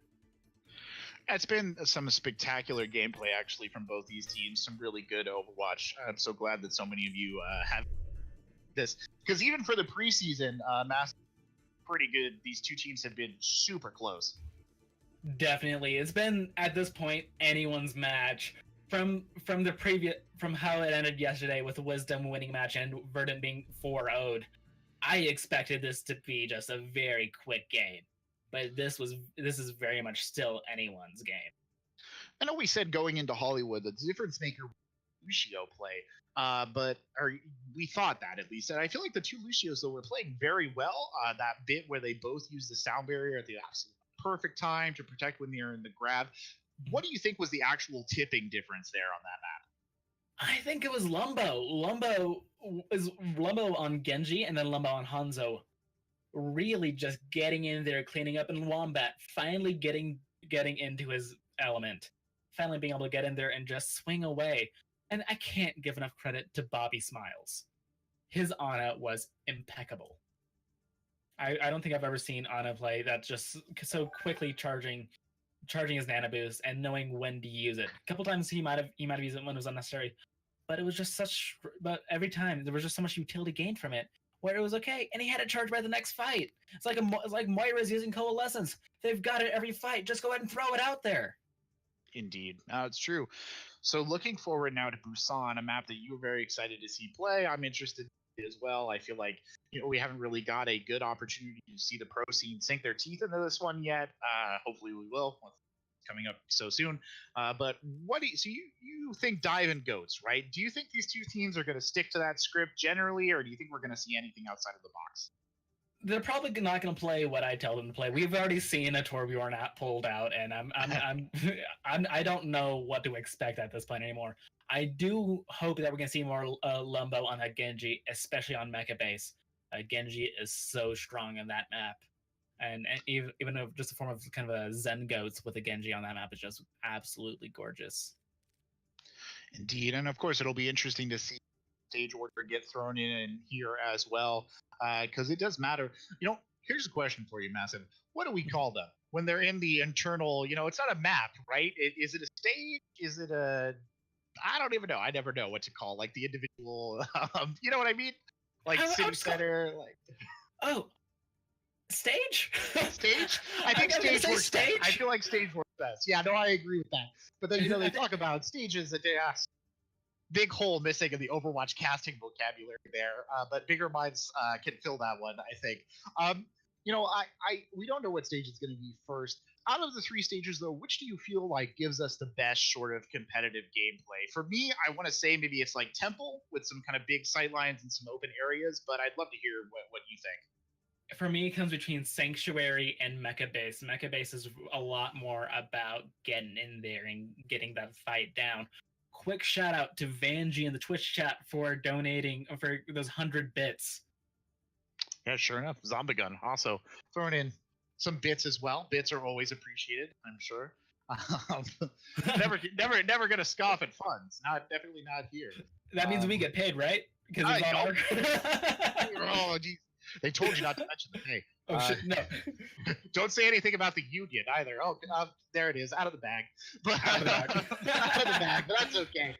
It's been some spectacular gameplay, actually, from both these teams. Some really good Overwatch. I'm so glad that so many of you have this. Because even for the preseason, pretty good. These two teams have been super close. Definitely. It's been, at this point, anyone's match. From how it ended yesterday with Wisdom winning match and Verdant being 4-0'd, I expected this to be just a very quick game. But this is very much still anyone's game. I know we said going into Hollywood the difference maker Lucio play, but we thought that at least. And I feel like the two Lucios though were playing very well. That bit where they both used the sound barrier at the absolute perfect time to protect when they're in the grab. What do you think was the actual tipping difference there on that map? I think it was Lumbo. Lumbo on Genji and then Lumbo on Hanzo. Really just getting in there, cleaning up, and Wombat finally getting into his element. Finally being able to get in there and just swing away. And I can't give enough credit to Bobby Smiles. His Ana was impeccable. I don't think I've ever seen Ana play that just so quickly charging his Nano Boost and knowing when to use it. A couple times he might have used it when it was unnecessary, but it was just but every time there was just so much utility gained from it, where it was okay, and he had it charged by the next fight. It's like Moira's using Coalescence. They've got it every fight. Just go ahead and throw it out there. Indeed, no, it's true. So looking forward now to Busan, a map that you were very excited to see play. I'm interested as well. I feel like we haven't really got a good opportunity to see the pro scene sink their teeth into this one yet. Hopefully we will. Coming up so soon. But what do you, so you think Dive and Goats, right? Do you think these two teams are going to stick to that script generally, or do you think we're going to see anything outside of the box? They're probably not going to play what I tell them to play. We've already seen a Torbjorn app pulled out, and I don't know what to expect at this point anymore. I do hope that we're going to see more Lumbo on that Genji, especially on Mecha base. Genji is so strong in that map. And even though just a form of kind of a Zen Goats with a Genji on that map is just absolutely gorgeous. Indeed, and of course it'll be interesting to see stage order get thrown in here as well, because it does matter. Here's a question for you, Massive. What do we call them when they're in the internal? It's not a map, right? Is it a stage? Is it a? I don't even know. I never know what to call like the individual. You know what I mean? Like city center, like. Oh. Stage? Stage? I think stage works stage? best. I feel like stage works best. Yeah, no, I agree with that. But then, they talk about stages that they ask. Big hole missing in the Overwatch casting vocabulary there. But bigger minds can fill that one, I think. We don't know what stage is going to be first. Out of the three stages, though, which do you feel like gives us the best sort of competitive gameplay? For me, I want to say maybe it's like Temple with some kind of big sightlines and some open areas, but I'd love to hear what you think. For me, it comes between Sanctuary and Mecha Base. Mecha Base is a lot more about getting in there and getting that fight down. Quick shout out to Vanjie in the Twitch chat for donating for those 100 bits. Yeah, sure enough. Zombigun also throwing in some bits as well. Bits are always appreciated, I'm sure. Never gonna scoff at funds. Definitely not here. That means we get paid, right? Because oh, geez. They told you not to mention the pay. Oh, shit, no. Don't say anything about the union either. Oh, there it is, out of the bag. Out of the bag, but that's okay.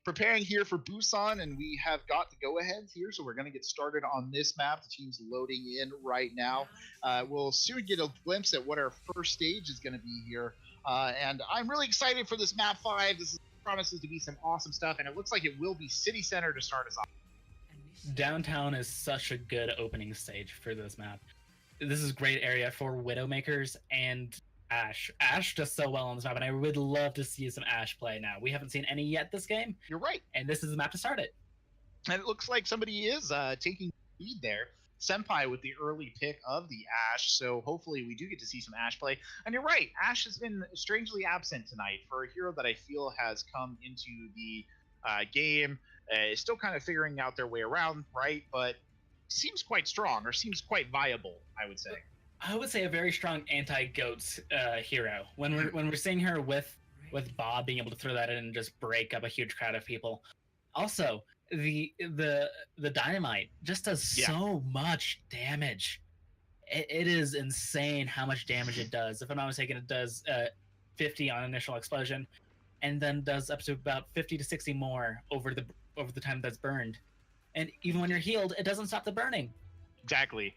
Preparing here for Busan, and we have got the go-aheads here, so we're going to get started on this map. The team's loading in right now. We'll soon get a glimpse at what our first stage is going to be here, and I'm really excited for this map 5. This promises to be some awesome stuff, and it looks like it will be City Center to start us off. Downtown is such a good opening stage for this map. This is a great area for Widowmakers and Ashe. Ashe does so well on this map, and I would love to see some Ashe play now. We haven't seen any yet this game. You're right. And this is the map to start it. And it looks like somebody is taking the lead there. Senpai with the early pick of the Ashe, so hopefully we do get to see some Ashe play. And you're right, Ashe has been strangely absent tonight for a hero that I feel has come into the game. Is still kind of figuring out their way around, right? But seems quite strong, or seems quite viable, I would say. I would say a very strong anti-goats hero. When we're seeing her with Bob being able to throw that in and just break up a huge crowd of people. Also, the dynamite just does so much damage. It is insane how much damage it does. If I'm not mistaken, it does 50 on initial explosion, and then does up to about 50 to 60 more over the time that's burned. And even when you're healed, it doesn't stop the burning. Exactly.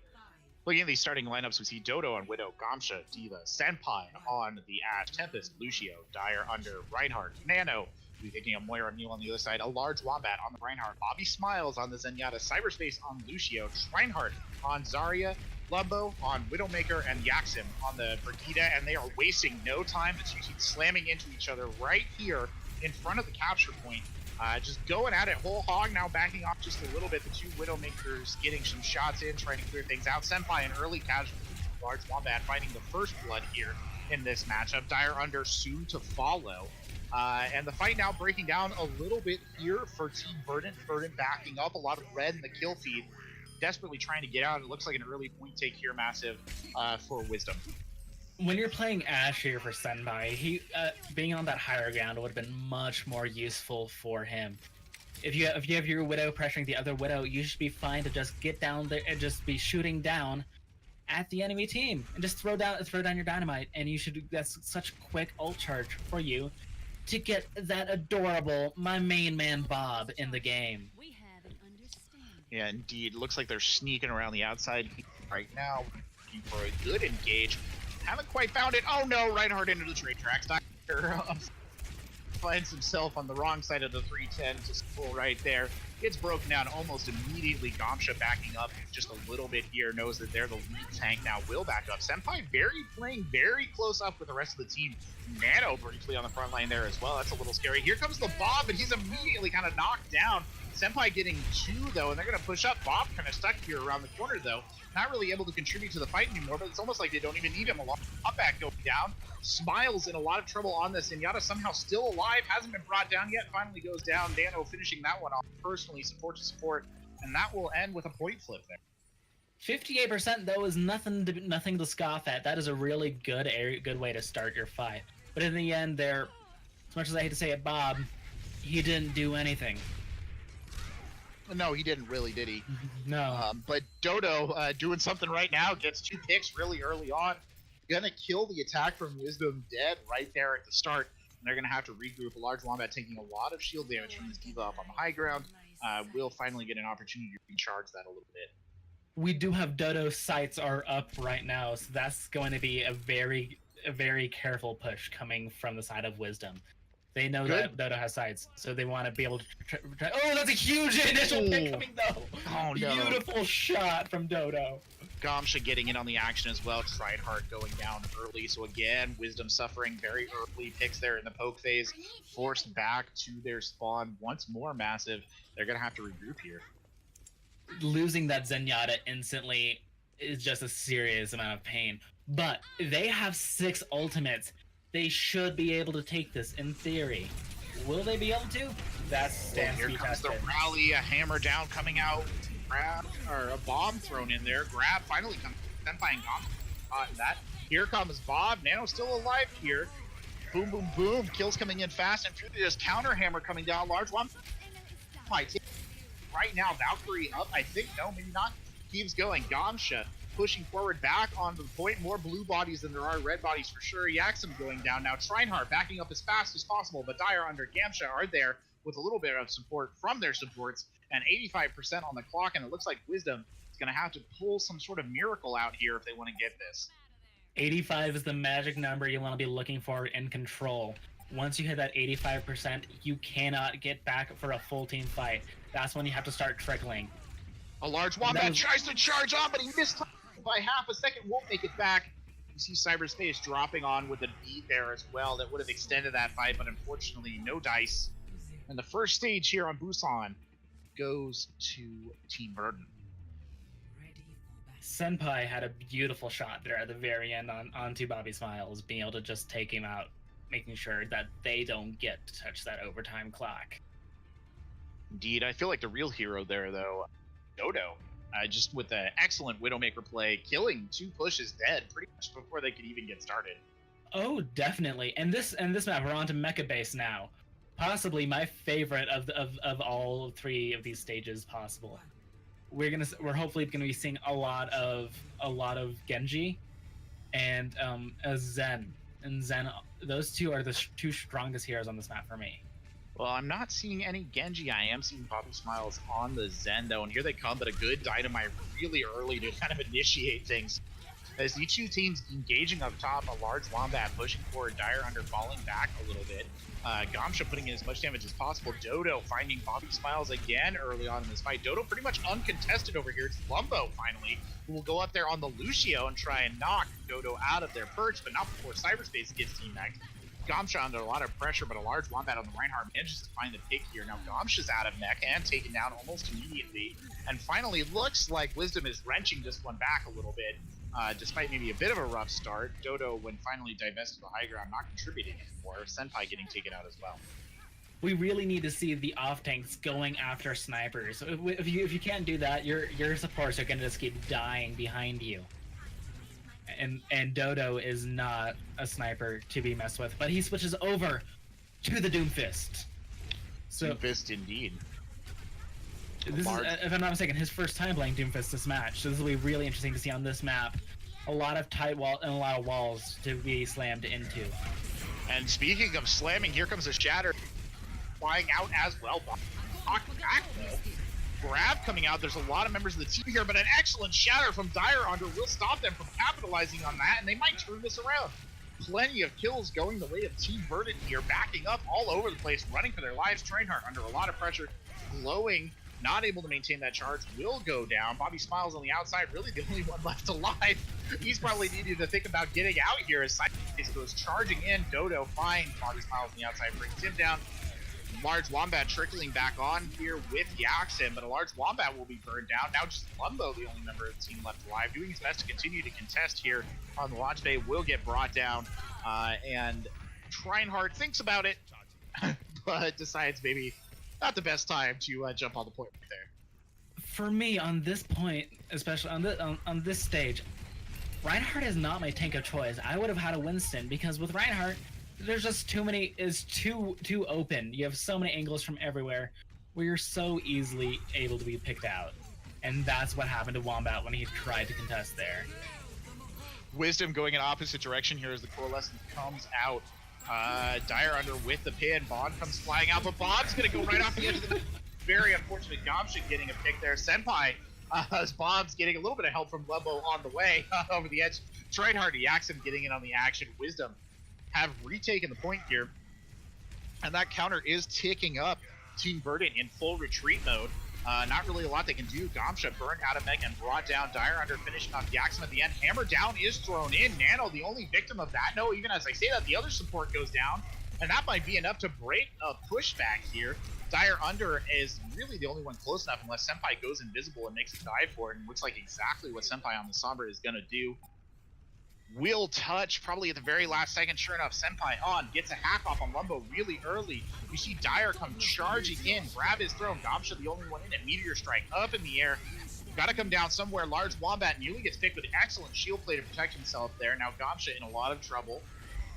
Looking at these starting lineups, we see Dodo on Widow, Gamsha, Diva, Senpai on the Ashe, Tempest, Lucio, Dire Under, Reinhardt, Nano. We're taking a Moira Neal on the other side, a large Wombat on the Reinhardt, Bobby Smiles on the Zenyatta, Cyberspace on Lucio, Reinhardt on Zarya, Lumbo on Widowmaker, and Yaxim on the Brethgyk, and they are wasting no time. The two teams slamming into each other right here in front of the capture point. Just going at it whole hog, now backing off just a little bit. The two Widowmakers getting some shots in, trying to clear things out. Senpai, an early casualty, large Wombat finding the first blood here in this matchup. Dire Under soon to follow. And the fight now breaking down a little bit here for Team Verdant. Verdant backing up, a lot of red in the kill feed. Desperately trying to get out. It looks like an early point take here, Massive, for Wisdom. When you're playing Ashe here for Senpai, he being on that higher ground would have been much more useful for him. If you have your Widow pressuring the other Widow, you should be fine to just get down there and just be shooting down at the enemy team and just throw down your dynamite, and you should. That's such quick ult charge for you to get that adorable my main man Bob in the game. We have an understanding. Yeah, indeed. Looks like they're sneaking around the outside right now, looking for a good engage. Haven't quite found it. Oh no, Reinhardt into the train tracks. finds himself on the wrong side of the 310 to pull right there. Gets broken down almost immediately. Gamsha backing up just a little bit here, knows that they're the lead tank now, will back up. Senpai playing very close up with the rest of the team. Nano briefly on the front line there as well. That's a little scary. Here comes the Bob, and he's immediately kind of knocked down. Senpai getting 2 though, and they're going to push up. Bob kind of stuck here around the corner though. Not really able to contribute to the fight anymore, but it's almost like they don't even need him. A lot of back going down. Smiles in a lot of trouble on this. Zenyatta somehow still alive, hasn't been brought down yet, finally goes down. Nano finishing that one off personally, support to support, and that will end with a point flip there. 58% though is nothing to scoff at. That is a really good way to start your fight. But in the end there, as much as I hate to say it, Bob, he didn't do anything. No, he didn't really, did he? No. But Dodo doing something right now, gets 2 picks really early on. Gonna kill the attack from Wisdom dead right there at the start. And they're gonna have to regroup. A large Wombat taking a lot of shield damage from this diva up on the high ground. Will finally get an opportunity to recharge that a little bit. We do have Dodo's sights are up right now, so that's going to be a very careful push coming from the side of Wisdom. They know that Dodo has sights, so they want to be able to try. Oh, that's a huge initial pick coming though! Oh, no. Beautiful shot from Dodo. Gamsha getting in on the action as well. Tryhard going down early. So again, Wisdom suffering very early picks there in the poke phase. Forced back to their spawn once more. Massive. They're going to have to regroup here. Losing that Zenyatta instantly is just a serious amount of pain. But they have 6 ultimates. They should be able to take this in theory. Will they be able to? That's stands to be tested. Here comes the rally, a hammer down coming out. Grab, or a bomb thrown in there. Grab finally comes. Senpai and Gamsha that. Here comes Bob. Nano still alive here. Boom, boom, boom. Kills coming in fast and furious. Counter hammer coming down. Large one. Right now, Valkyrie up. I think no, maybe not. Keeps going. Gamsha pushing forward back onto the point. More blue bodies than there are red bodies for sure. Yaxim going down now. Tryhard backing up as fast as possible, but Dire under Gamsha are there with a little bit of support from their supports, and 85% on the clock, and it looks like Wisdom is going to have to pull some sort of miracle out here if they want to get this. 85 is the magic number you want to be looking for in control. Once you hit that 85%, you cannot get back for a full team fight. That's when you have to start trickling. A large Wombat tries to charge on, but he missed by half a second, won't make it back. You see Cyberspace dropping on with a beat there as well. That would have extended that fight, but unfortunately, no dice. And the first stage here on Busan goes to Team Verdant. Senpai had a beautiful shot there at the very end onto Bobby Smiles, being able to just take him out, making sure that they don't get to touch that overtime clock. Indeed, I feel like the real hero there, though, Dodo. Just with an excellent Widowmaker play, killing 2 pushes dead pretty much before they could even get started. Oh, definitely. And this map, we're on to Mecha Base now. Possibly my favorite of all 3 of these stages possible. We're hopefully gonna be seeing a lot of Genji and a Zen. And Zen, those 2 are the 2 strongest heroes on this map for me. Well, I'm not seeing any Genji. I am seeing Bobby Smiles on the Zen, though, and here they come, but a good dynamite really early to kind of initiate things. As these 2 teams engaging up top, a large Wombat pushing forward, Dire under falling back a little bit. Gamsha putting in as much damage as possible. Dodo finding Bobby Smiles again early on in this fight. Dodo pretty much uncontested over here. It's Lumbo, finally, who will go up there on the Lucio and try and knock Dodo out of their perch, but not before Cyberspace gets team-macked. Gamsha under a lot of pressure, but a large Wombat on the Reinhardt manages to find the pick here. Now Gamsha's out of mech and taken down almost immediately. And finally, looks like Wisdom is wrenching this one back a little bit, despite maybe a bit of a rough start. Dodo, when finally divested the high ground, not contributing anymore. Senpai getting taken out as well. We really need to see the off tanks going after snipers. So if you can't do that, your supports are going to just keep dying behind you. And Dodo is not a sniper to be messed with, but he switches over to the Doomfist. So Doomfist indeed. This is, if I'm not mistaken, his first time playing Doomfist this match. So this will be really interesting to see on this map. A lot of tight wall and a lot of walls to be slammed into. And speaking of slamming, here comes a Shatter flying out as well. Knocked back though. Grab coming out. There's a lot of members of the team here, but an excellent Shatter from Dire Under will stop them from capitalizing on that, and they might turn this around. plenty of kills going the way of Team Verdant here, backing up all over the place, running for their lives. Trainheart under a lot of pressure, glowing, not able to maintain that charge, will go down. Bobby Smiles on the outside, really the only one left alive. He's probably needed to think about getting out here as Sideface goes charging in. Dodo finds Bobby Smiles on the outside, brings him down. Large Wombat trickling back on here with Yaxin, but a Large Wombat will be burned down. Now just Lumbo, the only member of the team left alive, doing his best to continue to contest here on the launch bay, will get brought down. And Reinhardt thinks about it, but decides maybe not the best time to jump on the point right there. For me, on this point, especially on this stage, Reinhardt is not my tank of choice. I would have had a Winston, because with Reinhardt, there's just too many, it's too open. You have so many angles from everywhere where you're so easily able to be picked out. And that's what happened to Wombat when he tried to contest there. Wisdom going in opposite direction here as the Coalescence comes out. Dire under with the pin. Bond comes flying out, but Bond's going to go right off the edge of the... Very unfortunate Gomshin getting a pick there. Senpai, as Bob's getting a little bit of help from Lumbo on the way over the edge. Reinhardt, Yaxin getting in on the action. Wisdom have retaken the point here, and that counter is ticking up. Team Verdant in full retreat mode. Not really a lot they can do. Gomsha burned out of mech and brought down. Dire under finishing off Yaxin at the end. Hammer down is thrown in. Nano the only victim of that. No, even as I say that, the other support goes down, and that might be enough to break a pushback here. Dire under is really the only one close enough unless Senpai goes invisible and makes a dive for it, and looks like exactly what Senpai on the Sombra is going to do. Will touch probably at the very last second. Sure enough, Senpai on, gets a hack off on Lumbo really early. You see Dire come charging in, grab his throne. Gomsha the only one in it. Meteor strike up in the air. Got to come down somewhere. Large Wombat nearly gets picked with excellent shield play to protect himself there. Now Gomsha in a lot of trouble.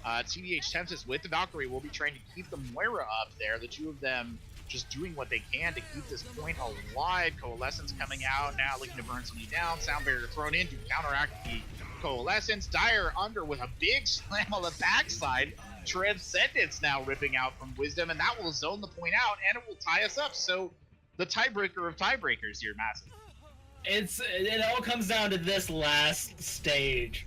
TDH Tempest with the Valkyrie will be trying to keep the Moira up there. The two of them just doing what they can to keep this point alive. Coalescence coming out now, looking to burn somebody down. Sound barrier thrown in to counteract the Coalescence. Dire under with a big slam on the backside. Transcendence now ripping out from Wisdom, and that will zone the point out, and it will tie us up. So the tiebreaker of tiebreakers here, Massive. It all comes down to this last stage.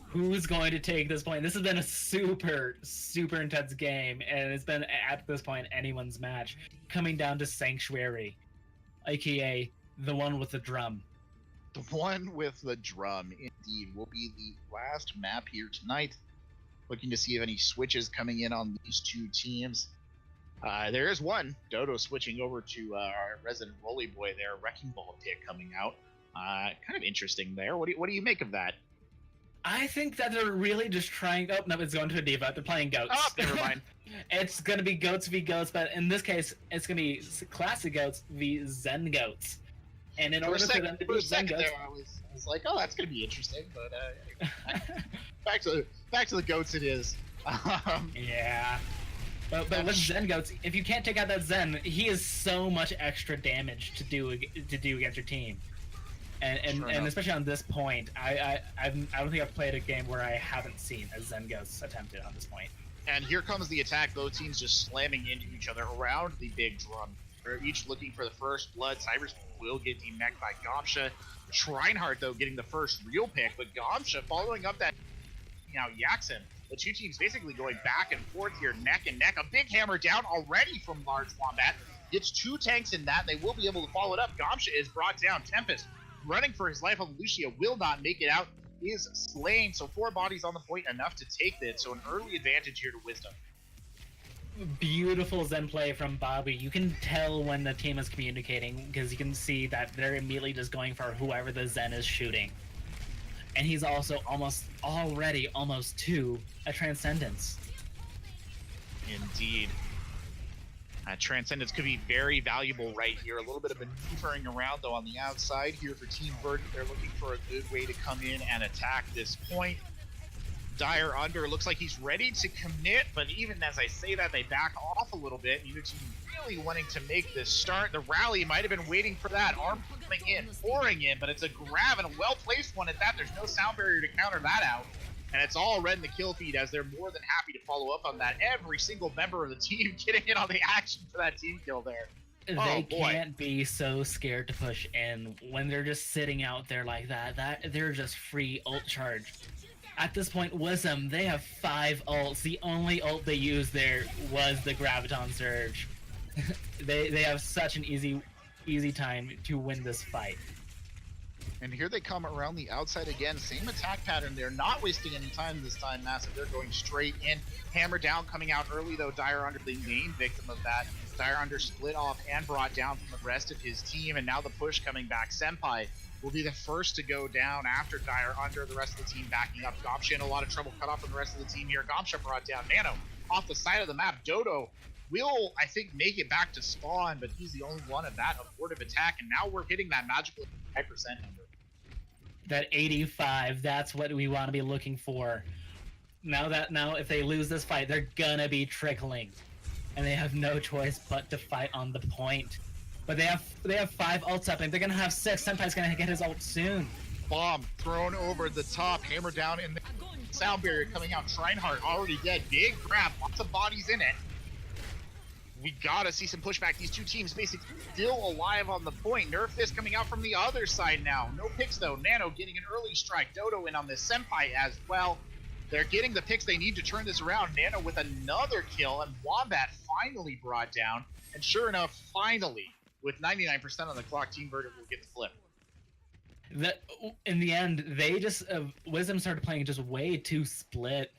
Who's going to take this point? This has been a super intense game, and it's been, at this point, anyone's match. Coming down to Sanctuary, aka the one with the drum. The one with the drum, indeed, will be the last map here tonight. Looking to see if any switches coming in on these two teams. There is one. Dodo switching over to our resident Rolly Boy there. Wrecking Ball pick coming out. Kind of interesting there. What do you make of that? I think that they're really just trying... Oh, no, it's going to a diva. They're playing goats. Oh, never mind. It's going to be goats v goats, but in this case, it's going to be classic goats v Zen goats. And in order for them to be Zen goats... I was like, oh, that's going to be interesting, but back to the goats it is. Yeah. But with Zen goats, if you can't take out that Zen, he is so much extra damage to do against your team. And especially on this point, I don't think I've played a game where I haven't seen a Zen Ghost attempted on this point. And here comes the attack. Both teams just slamming into each other around the big drum. They're each looking for the first blood. Cybers will get demeched by Gomsha. Reinhardt, though, getting the first real pick, but Gomsha following up that Yaxin. The two teams basically going back and forth here, neck and neck. A big hammer down already from Large Wombat. Gets two tanks in that, and they will be able to follow it up. Gomsha is brought down. Tempest running for his life on Lucia, will not make it out, is slain. So 4 bodies on the point, enough to take this. So an early advantage here to Wisdom. Beautiful Zen play from Bobby. You can tell when the team is communicating, because you can see that they're immediately just going for whoever the Zen is shooting. And he's also already almost to a Transcendence. Indeed. Transcendence could be very valuable right here. A little bit of maneuvering around, though, on the outside here for Team Verdant. They're looking for a good way to come in and attack this point. Dire under, looks like he's ready to commit, but even as I say that, they back off a little bit. Neither team really wanting to make this start. The rally might have been waiting for that. Arm coming in, pouring in, but it's a grab and a well-placed one at that. There's no sound barrier to counter that out. And it's all red in the kill feed, as they're more than happy to follow up on that. Every single member of the team getting in on the action for that team kill there. They can't be so scared to push in when they're just sitting out there like that. They're just free ult charge. At this point, Wisdom, they have 5 ults. The only ult they used there was the Graviton Surge. they have such an easy time to win this fight. And here they come around the outside again. Same attack pattern. They're not wasting any time this time, Massive. They're going straight in. Hammer down coming out early, though. Dire Under, the main victim of that. Dire Under split off and brought down from the rest of his team. And now the push coming back. Senpai will be the first to go down after Dire Under. The rest of the team backing up. Gomsha in a lot of trouble. Cut off from the rest of the team here. Gomsha brought down Nano off the side of the map. Dodo will, I think, make it back to spawn, but he's the only one of that abortive attack. And now we're hitting that magical 5% number. That 85, that's what we want to be looking for. Now if they lose this fight, they're gonna be trickling. And they have no choice but to fight on the point. But they have 5 ults up, and they're gonna have 6. Senpai's gonna get his ult soon. Bomb thrown over the top, hammer down in the sound barrier coming out. Trinehart already dead. Big grab, lots of bodies in it. We gotta see some pushback. These two teams basically still alive on the point. Nerf Fist coming out from the other side now. No picks though. Nano getting an early strike. Dodo in on this. Senpai as well. They're getting the picks they need to turn this around. Nano with another kill, and Wombat finally brought down. And sure enough, finally, with 99% on the clock, Team Verdant will get the flip. In the end, they just Wisdom started playing just way too split.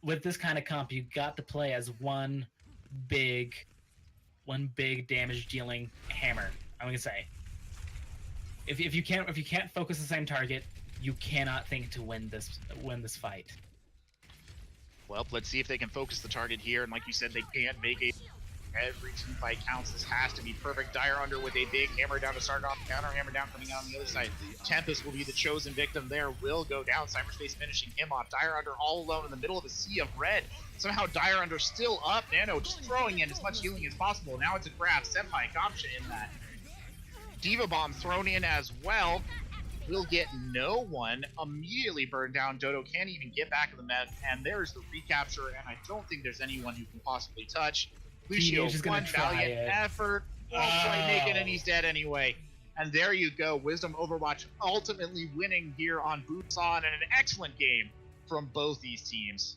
With this kind of comp, you got to play as one big damage dealing hammer. I'm gonna say, if you can't focus the same target, you cannot think to win this fight. Well, let's see if they can focus the target here. And like you said, they can't make it. Every team fight counts. This has to be perfect. Dire Under with a big hammer down to start off. Counter hammer down coming out on the other side. Tempest will be the chosen victim there. Will go down. Cyberspace finishing him off. Dire Under all alone in the middle of a sea of red. Somehow Dire Under still up. Nano just throwing in as much healing as possible. Now it's a grab. Senpai, Gomsha in that. Diva Bomb thrown in as well. Will get no one. Immediately burned down. Dodo can't even get back in the map. And there's the recapture. And I don't think there's anyone who can possibly touch. Lucio, one valiant effort, won't quite make it, and he's dead anyway. And there you go, Wisdom Overwatch ultimately winning here on Busan, and an excellent game from both these teams.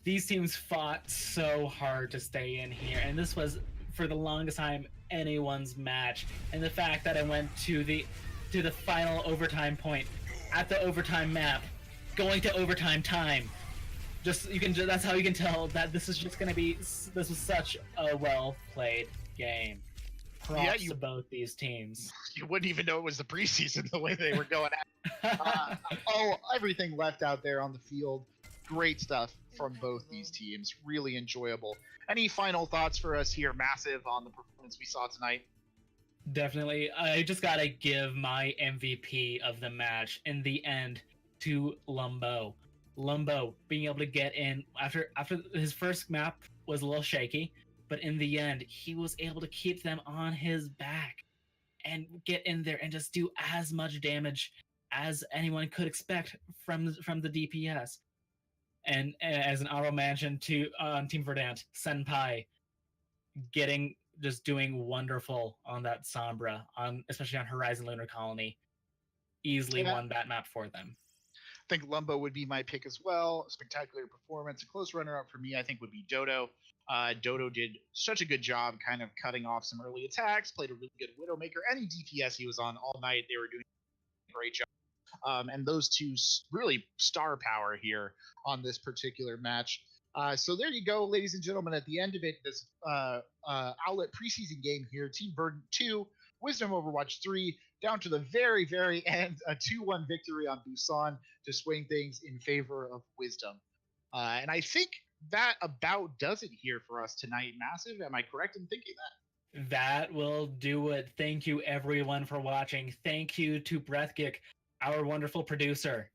These teams fought so hard to stay in here, and this was, for the longest time, anyone's match. And the fact that I went to the final overtime point, at the overtime map, going to overtime time. That's how you can tell that this was such a well played game. Props to both these teams. You wouldn't even know it was the preseason the way they were going at. Everything left out there on the field. Great stuff from both these teams. Really enjoyable. Any final thoughts for us here, Massive, on the performance we saw tonight? Definitely. I just gotta give my MVP of the match in the end to Lumbo. Lumbo being able to get in after his first map was a little shaky, but in the end he was able to keep them on his back and get in there and just do as much damage as anyone could expect from the DPS. And as an honorable mention to Team Verdant, Senpai doing wonderful on that Sombra, especially on Horizon Lunar Colony. Easily won that map for them. I think Lumbo would be my pick as well. Spectacular performance. A close runner-up for me, I think, would be Dodo. Dodo did such a good job kind of cutting off some early attacks, played a really good Widowmaker. Any DPS he was on all night, they were doing a great job. And those two really star power here on this particular match. So there you go, ladies and gentlemen. At the end of it, this Owlet preseason game here, Team Verdant 2, Wisdom Overwatch 3, down to the very, very end, a 2-1 victory on Busan to swing things in favor of Wisdom. And I think that about does it here for us tonight, Massive. Am I correct in thinking that? That will do it. Thank you, everyone, for watching. Thank you to Brethgyk, our wonderful producer.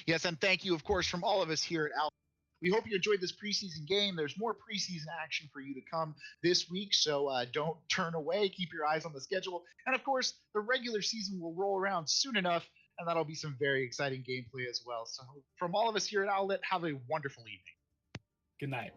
Yes, and thank you, of course, from all of us here at Owlet. We hope you enjoyed this preseason game. There's more preseason action for you to come this week, so don't turn away. Keep your eyes on the schedule. And, of course, the regular season will roll around soon enough, and that'll be some very exciting gameplay as well. So from all of us here at Owlet, have a wonderful evening. Good night.